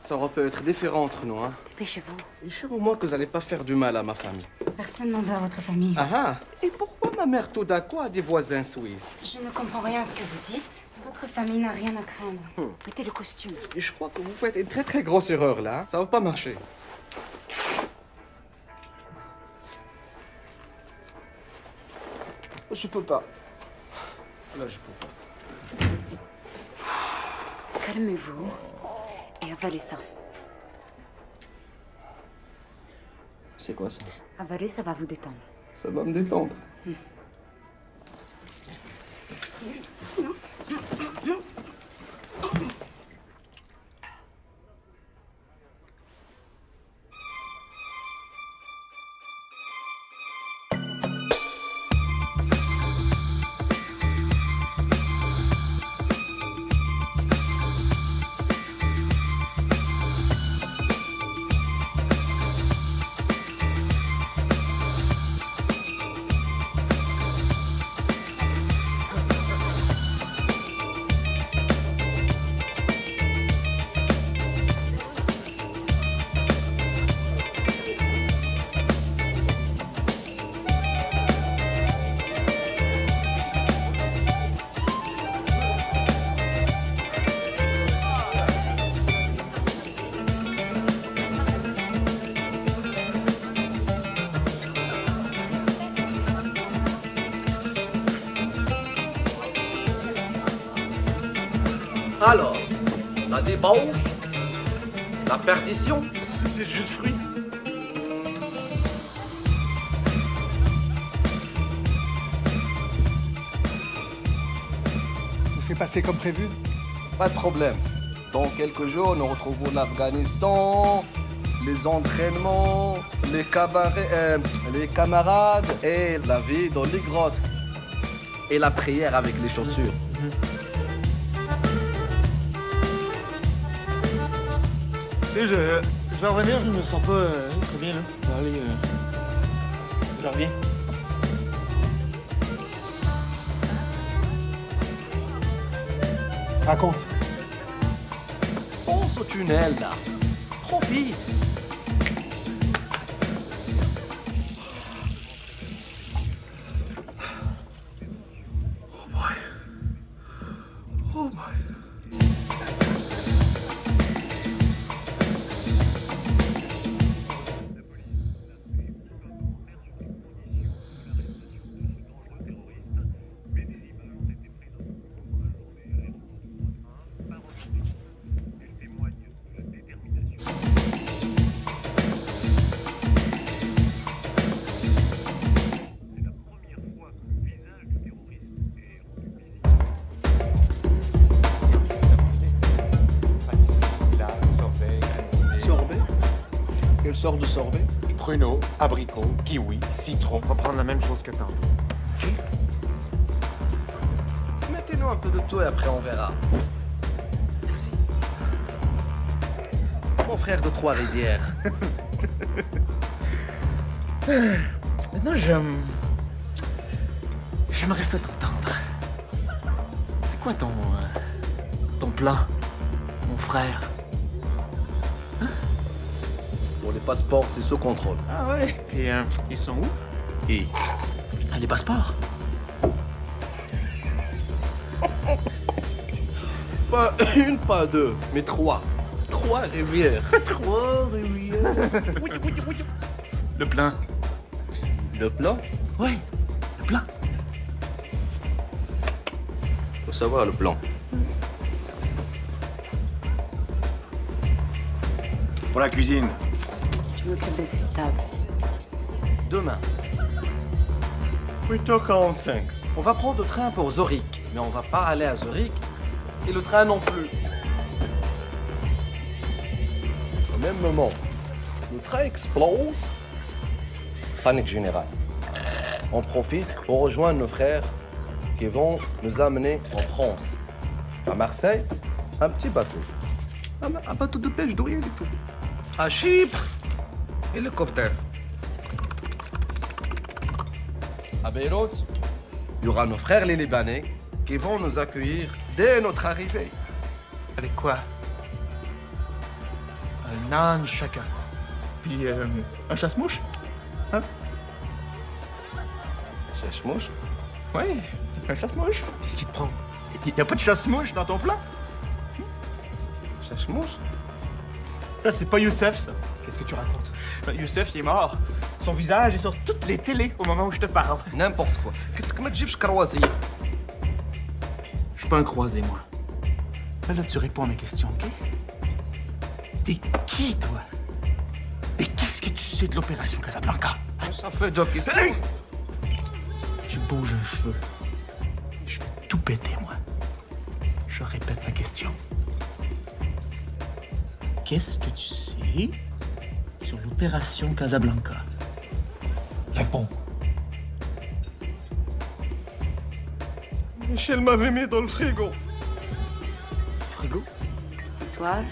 ça aurait pu être différent entre nous, hein. Dépêchez-vous. Et je suis au moins que vous n'allez pas faire du mal à ma famille. Personne n'en veut à votre famille. Ah ah. Et pourquoi ma mère tout d'un coup a des voisins suisses? Je ne comprends rien à ce que vous dites. Votre famille n'a rien à craindre. Mettez le costume. Et je crois que vous faites une très très grosse erreur là. Ça va pas marcher. Je peux pas. Là, je peux pas. Calmez-vous et avalez ça. C'est quoi ça? Avaler, ça va vous détendre. Ça va me détendre. Alors, la débauche, la perdition. C'est le jus de fruits. Tout s'est passé comme prévu? Pas de problème. Dans quelques jours, nous retrouvons l'Afghanistan, les entraînements, les cabarets, les camarades et la vie dans les grottes. Et la prière avec les chaussures. Tu sais, je vais revenir, je me sens pas très bien, là. Allez, je reviens. Raconte. Pense au tunnel, là. Profite. Oh my. Il sort du sorbet. Pruneau, abricot, kiwi, citron. On va prendre la même chose que tantôt. Mettez-nous un peu de tout et après on verra. Merci. Mon frère de Trois-Rivières. Maintenant, j'aimerais ça t'entendre. C'est quoi ton plan, mon frère? Pour les passeports, c'est sous contrôle. Ah ouais? Et ils sont où? Et les passeports? Pas une, pas deux, mais trois. Trois rivières. Trois rivières. Le plan. Le plan? Ouais, le plan. Faut savoir le plan. Pour la cuisine. Je m'occupe de cette table. Demain. 8h45. On va prendre le train pour Zurich, mais on va pas aller à Zurich. Et le train non plus. Au même moment, le train explose. Panique générale. On profite pour rejoindre nos frères qui vont nous amener en France. À Marseille, un petit bateau. Un bateau de pêche de rien du tout. À Chypre, hélicoptère. À Beyrouth, Il y aura nos frères les Libanais qui vont nous accueillir dès notre arrivée. Avec quoi? Un âne chacun. Puis un chasse-mouche? Hein? Chasse-mouche? Oui, un chasse-mouche. Qu'est-ce qui te prend? Il n'y a pas de chasse-mouche dans ton plan? Chasse-mouche? Ça, c'est pas Youssef, ça. Qu'est-ce que tu racontes? Youssef, il est mort. Son visage est sur toutes les télés au moment où je te parle. N'importe quoi. Qu'est-ce que me dis, croisier? Je suis pas un croisé, moi. Là, tu réponds à mes questions, OK? T'es qui, toi? Et qu'est-ce que tu sais de l'opération Casablanca? Ça fait deux questions. Je bouge un cheveu. Je vais tout péter, moi. Je répète ma question. Qu'est-ce que tu sais sur l'opération Casablanca? Réponds. Michel m'avait mis dans le frigo. Frigo? Bonsoir.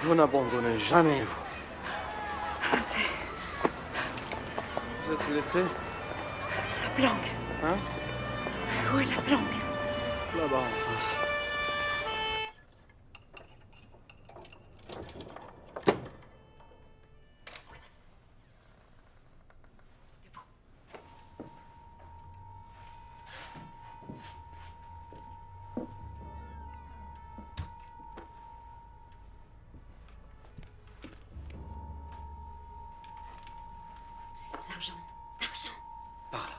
Vous n'abandonnez jamais, vous. C'est Vous êtes blessé? la planque. Hein? Où est la planque? Là-bas, en face. L'argent. L'argent. Par là.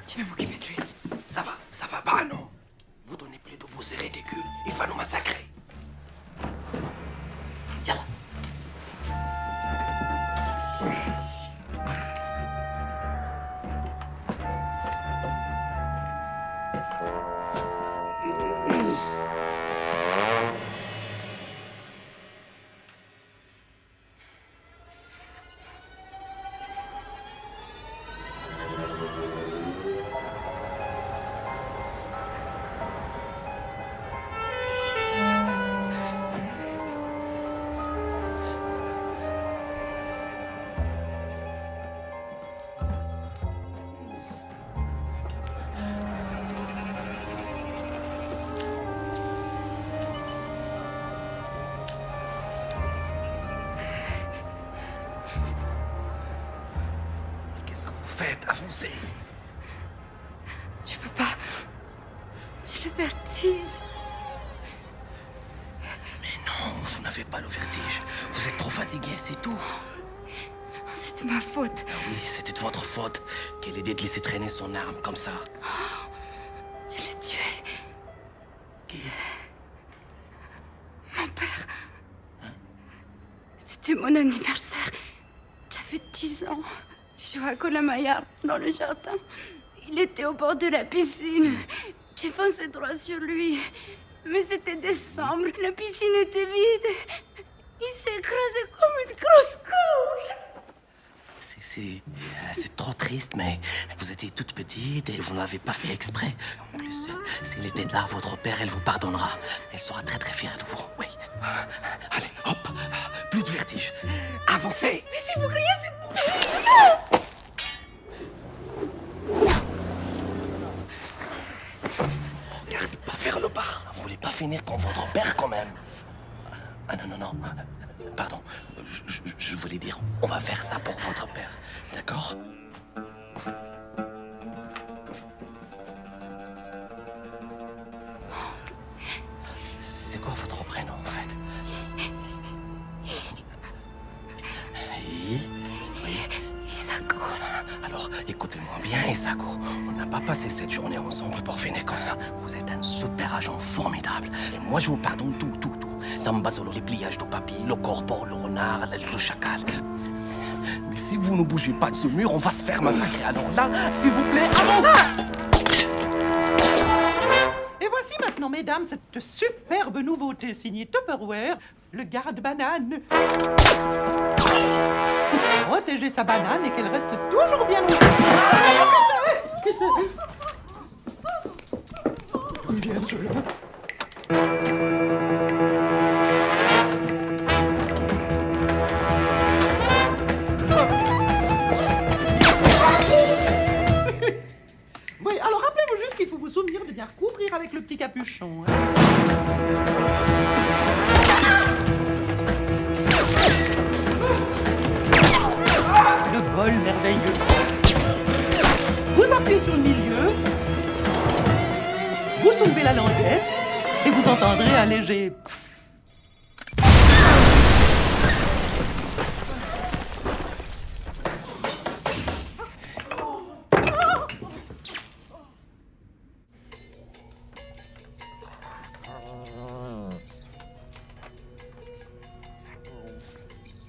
Tu vas m'occuper de lui. Ça va pas, non? Vous donnez plus de vos ridicules, il va nous massacrer. Yalla. Faites, avancez. Tu peux pas. C'est le vertige. Mais non, vous n'avez pas le vertige. Vous êtes trop fatigué, c'est tout. C'est de ma faute. Ah oui, c'était de votre faute qu'elle ait aidé de laisser traîner son arme comme ça. Tu l'as tué. Qui? Mon père. C'était mon anniversaire. J'avais 10 ans. Je jouais à Colamaillard dans le jardin. Il était au bord de la piscine. J'ai foncé droit sur lui. Mais c'était décembre. La piscine était vide. Il s'est écrasé comme une grosse courge. C'est trop triste, mais vous étiez toute petite et vous n'avez pas fait exprès. En plus, s'il était là, votre père, elle vous pardonnera. Elle sera très très fière de vous, oui. Allez, hop, plus de vertige. Avancez. Mais si vous criez, c'est... Regarde pas vers le bas. Vous voulez pas finir comme votre père, quand même. Ah non, non, non. Pardon. Je voulais dire, on va faire ça pour votre père. D'accord? C'est quoi votre prénom, en fait? Oui. Isako. Alors, écoutez-moi bien, Isako. On n'a pas passé cette journée ensemble pour finir comme ça. Vous êtes un super agent formidable. Et moi, je vous pardonne tout. Samba solo, les pliages de papy, le corbeau, le renard, le chacal. Mais si vous ne bougez pas de ce mur, on va se faire massacrer. Alors là, s'il vous plaît, avancez! Et voici maintenant, mesdames, cette superbe nouveauté signée Tupperware, le garde-banane. Protéger sa banane et qu'elle reste toujours bien aussi. Bien sûr. Oui, alors rappelez-vous juste qu'il faut vous souvenir de bien recouvrir avec le petit capuchon. Hein. Le bol merveilleux. Vous appuyez sur le milieu, vous soulevez la languette et vous entendrez un léger...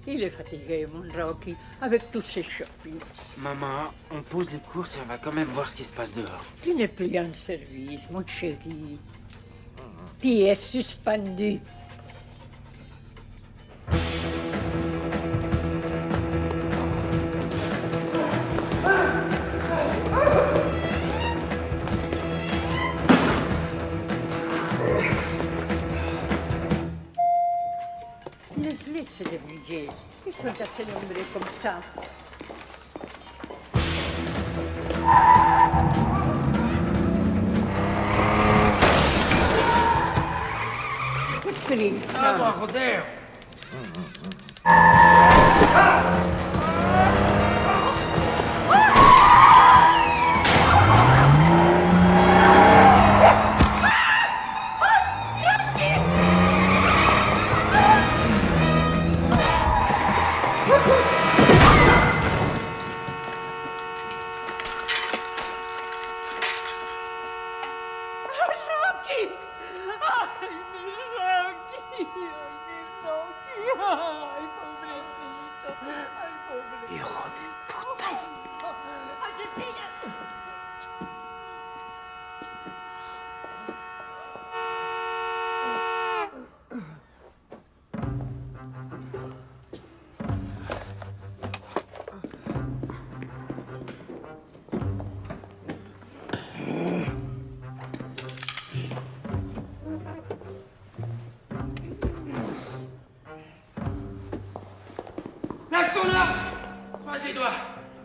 Il est fatigué, mon Rocky, avec tous ces shopping. Maman, on pose les courses et on va quand même voir ce qui se passe dehors. Tu n'es plus en service, mon chéri. Tu es suspendu. Laisse-les se débrouiller. Ils sont assez nombreux comme ça. Ah, bon, rodeo. Lâche-toi là! Croise les doigts,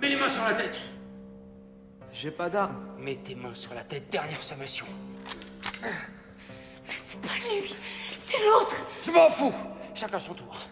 mets les mains sur la tête. J'ai pas d'arme. Mets tes mains sur la tête, dernière sommation. Mais c'est pas lui, c'est l'autre. Je m'en fous. Chacun son tour.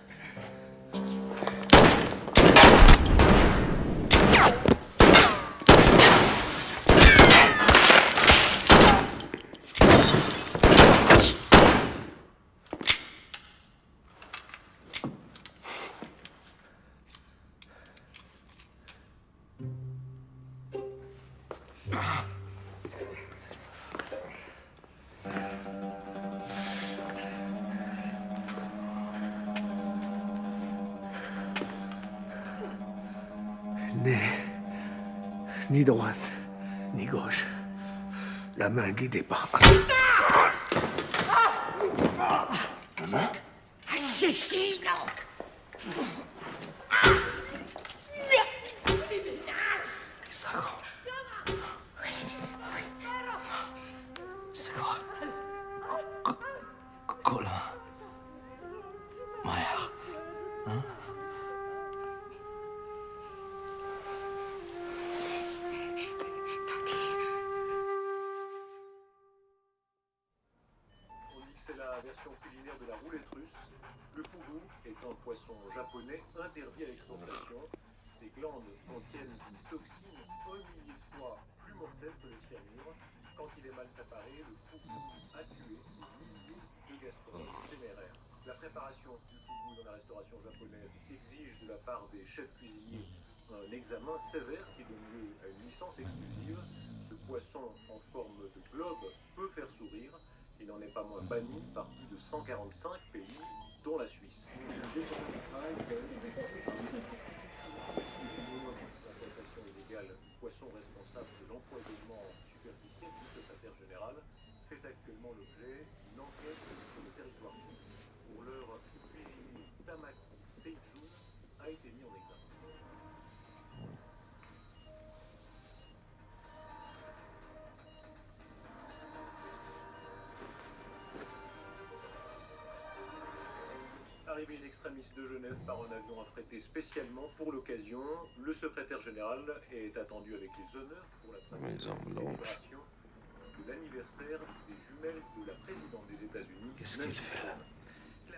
Ni droite, ni gauche. La main guidée par... Maman? Assassino! Isago. Isago. Colin. Mère. Hein? On dit que c'est la version culinaire de la roulette russe. Le fugu est un poisson japonais interdit à l'exportation. Ses glandes contiennent une toxine 1 millier de fois plus mortelle que le cyanure. Quand il est mal préparé, le fugu a tué des milliers de gastronomes téméraires. La préparation du fugu dans la restauration japonaise exige de la part des chefs cuisiniers un examen sévère qui donne lieu à une licence exclusive. Ce poisson en forme de globe peut faire sourire. Il n'en est pas moins banni par plus de 145 pays, dont la Suisse. L'implantation illégale du poisson responsable de l'empoisonnement superficiel du secrétaire général fait actuellement l'objet d'une enquête sur le territoire suisse. Pour l'heure, le cuisinier Tamaki Seijun a été mis en examen. Arrivé in extremis de Genève par un avion affrété spécialement pour l'occasion, le secrétaire général est attendu avec les honneurs pour la célébration de l'anniversaire des jumelles de la présidente des États-Unis. Qu'est-ce qu'il fait là?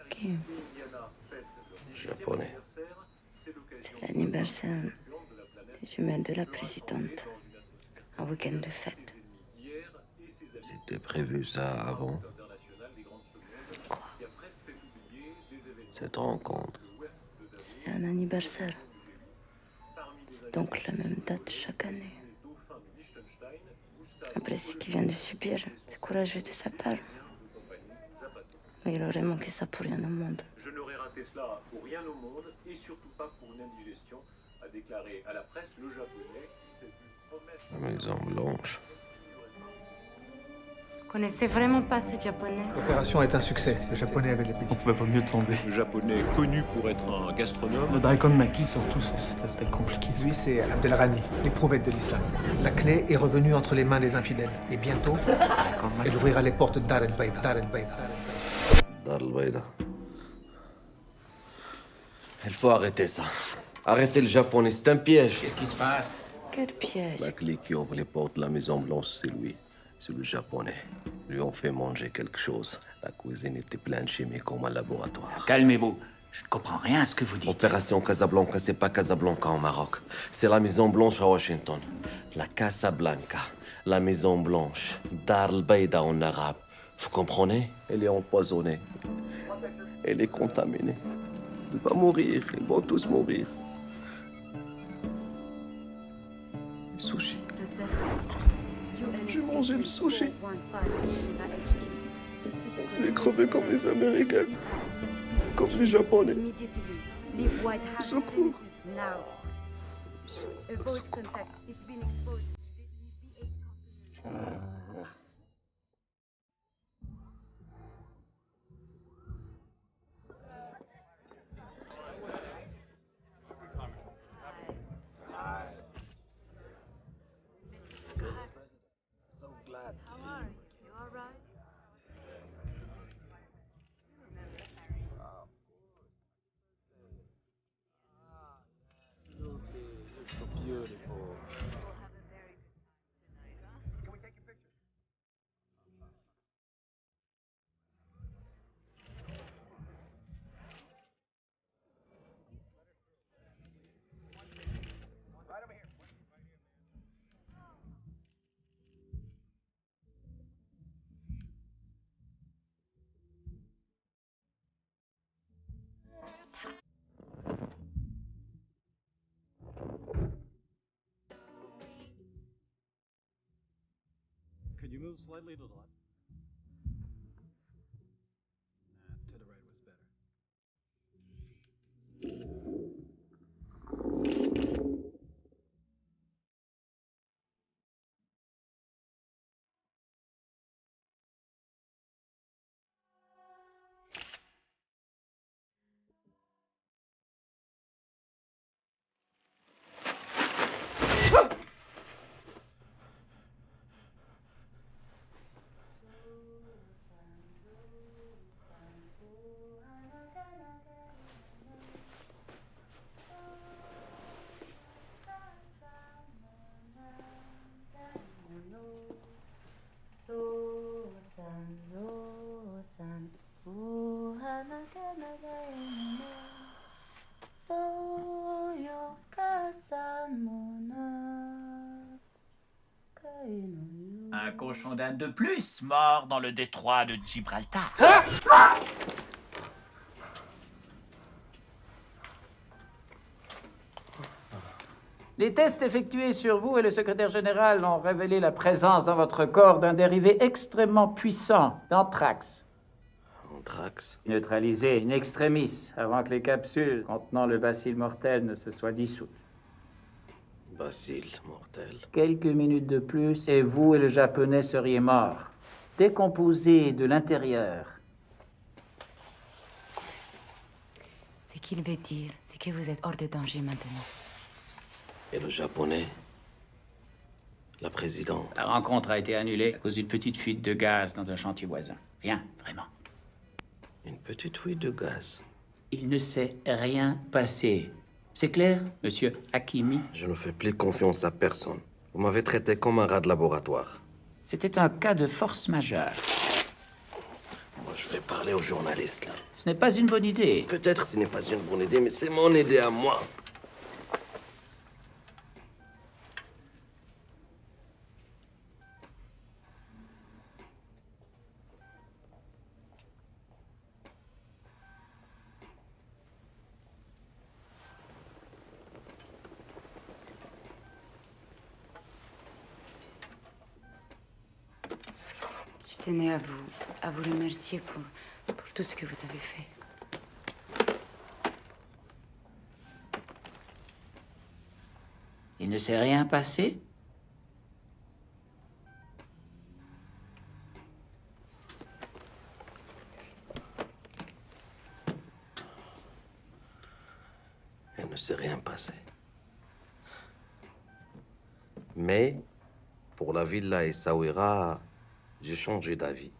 Kim. Japonais. C'est l'anniversaire des jumelles de la présidente. Un week-end de fête. C'était prévu ça avant? Quoi? Cette rencontre. C'est un anniversaire. C'est donc la même date chaque année. Après ce qu'il vient de subir, c'est courageux de sa part. Mais il aurait manqué ça pour rien au monde. Je n'aurais raté cela pour rien au monde et surtout pas pour une indigestion, a déclaré à la presse le japonais qui s'est vu promettre. La Maison Blanche. Vous connaissez vraiment pas ce japonais? L'opération est un succès. Le japonais avait l'appétit. On pouvait pas mieux tomber. Le japonais connu pour être un gastronome. Le daikon maki surtout, c'était compliqué. Lui, c'est Abdelrani, l'éprouvette de l'islam. La clé est revenue entre les mains des infidèles. Et bientôt, elle ouvrira les portes d'Dar el-Bayda. Dar el-Bayda. Dar el-Bayda. Il faut arrêter ça. Arrêtez le japonais, c'est un piège. Qu'est-ce qui se passe? Quel piège? La clé qui ouvre les portes de la Maison Blanche, c'est lui. C'est le japonais. Lui ont fait manger quelque chose. La cuisine était pleine de chimie comme un laboratoire. Calmez-vous. Je ne comprends rien à ce que vous dites. Opération Casablanca, c'est pas Casablanca au Maroc. C'est la Maison Blanche à Washington. La Casablanca, la Maison Blanche, Dar el-Bayda en arabe. Vous comprenez? Elle est empoisonnée. Elle est contaminée. Elle va mourir. Ils vont tous mourir. Sushi. J'ai mangé le sushi. J'ai crevé comme les Américains. Comme les Japonais. Secours. Could you move slightly to the left? Un cochon d'Inde de plus mort dans le détroit de Gibraltar. Les tests effectués sur vous et le secrétaire général ont révélé la présence dans votre corps d'un dérivé extrêmement puissant d'anthrax. Anthrax? Neutralisé in extremis avant que les capsules contenant le bacille mortel ne se soient dissoutes. Bacille mortel. Quelques minutes de plus et vous et le japonais seriez morts, décomposés de l'intérieur. Ce qu'il veut dire, c'est que vous êtes hors de danger maintenant. Et le japonais? La présidente? La rencontre a été annulée à cause d'une petite fuite de gaz dans un chantier voisin. Rien, vraiment. Une petite fuite de gaz? Il ne s'est rien passé. C'est clair, monsieur Hakimi? Je ne fais plus confiance à personne. Vous m'avez traité comme un rat de laboratoire. C'était un cas de force majeure. Moi, je vais parler aux journalistes, là. Ce n'est pas une bonne idée. Peut-être ce n'est pas une bonne idée, mais c'est mon idée à moi. Je tenais à vous remercier pour tout ce que vous avez fait. Il ne s'est rien passé? Il ne s'est rien passé. Mais, pour la villa Essaouira, j'ai changé d'avis.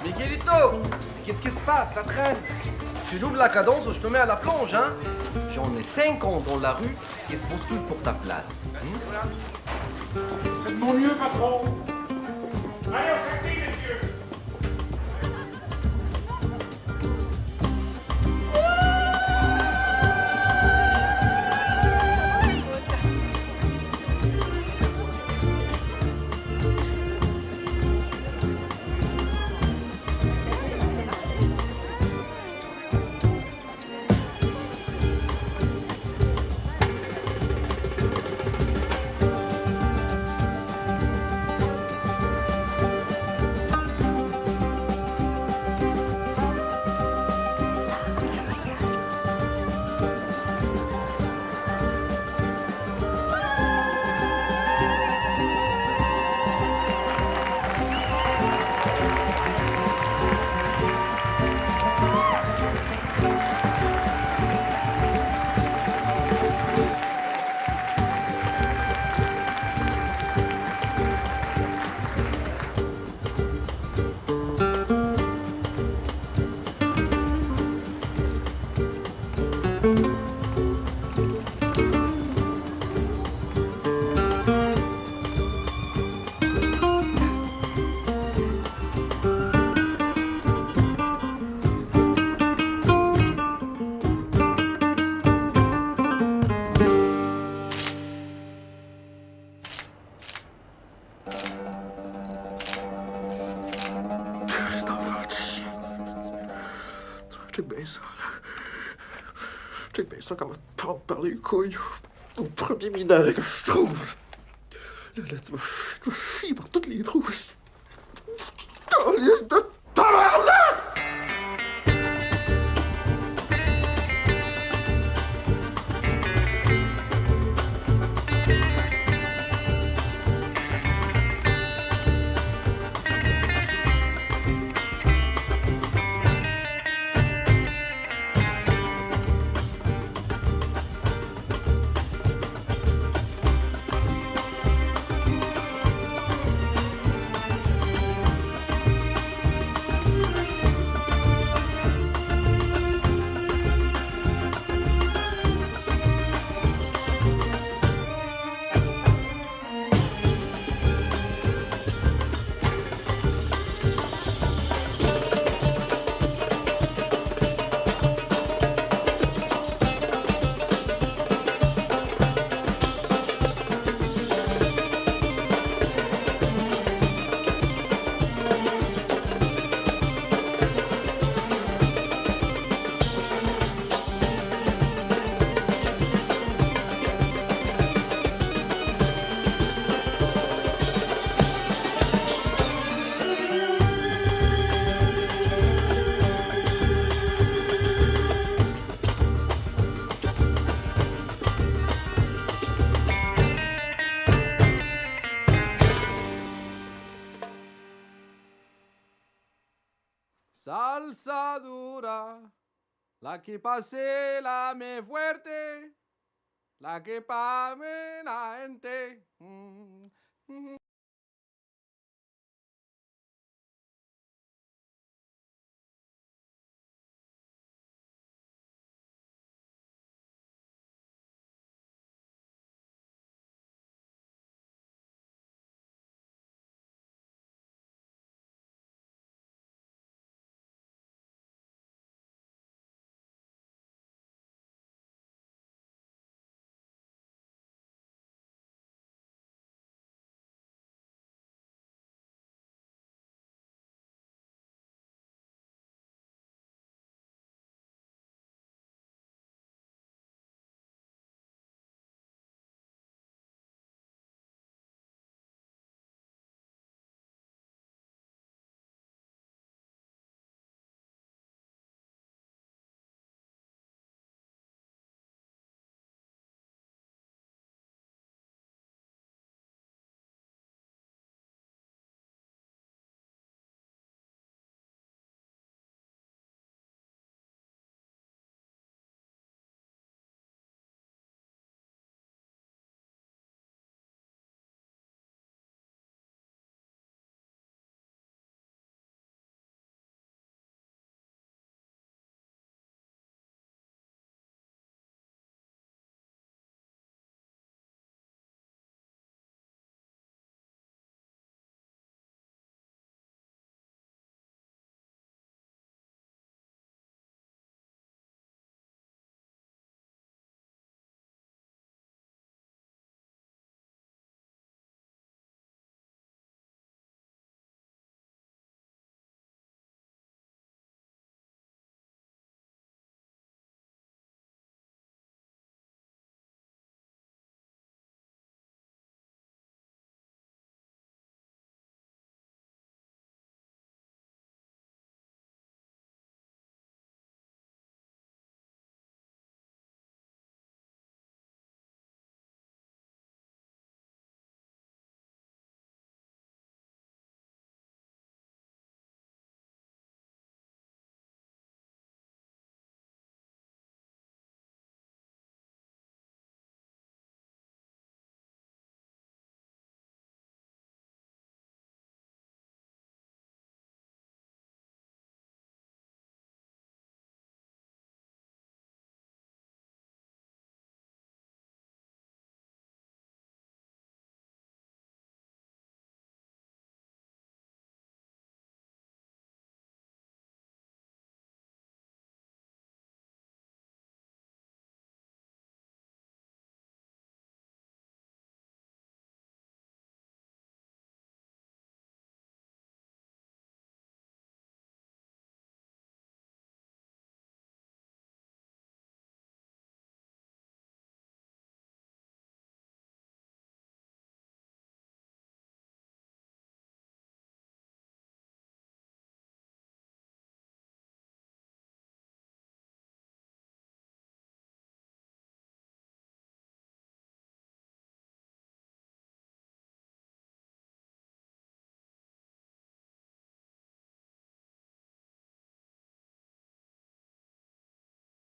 Miguelito, qu'est-ce qui se passe? Ça traîne. Tu doubles la cadence ou je te mets à la plonge, hein? J'en ai 50 dans la rue qui se bousculent pour ta place. Faites de mon mieux, patron. Allez, on s'active, messieurs. Tu mets ça comme un temps par les couilles au premier minaret que je trouve. Là, tu me chies par toutes les trous. Calice de tabarnak! salsa dura, la que pase la me fuerte, la que pa' me la gente.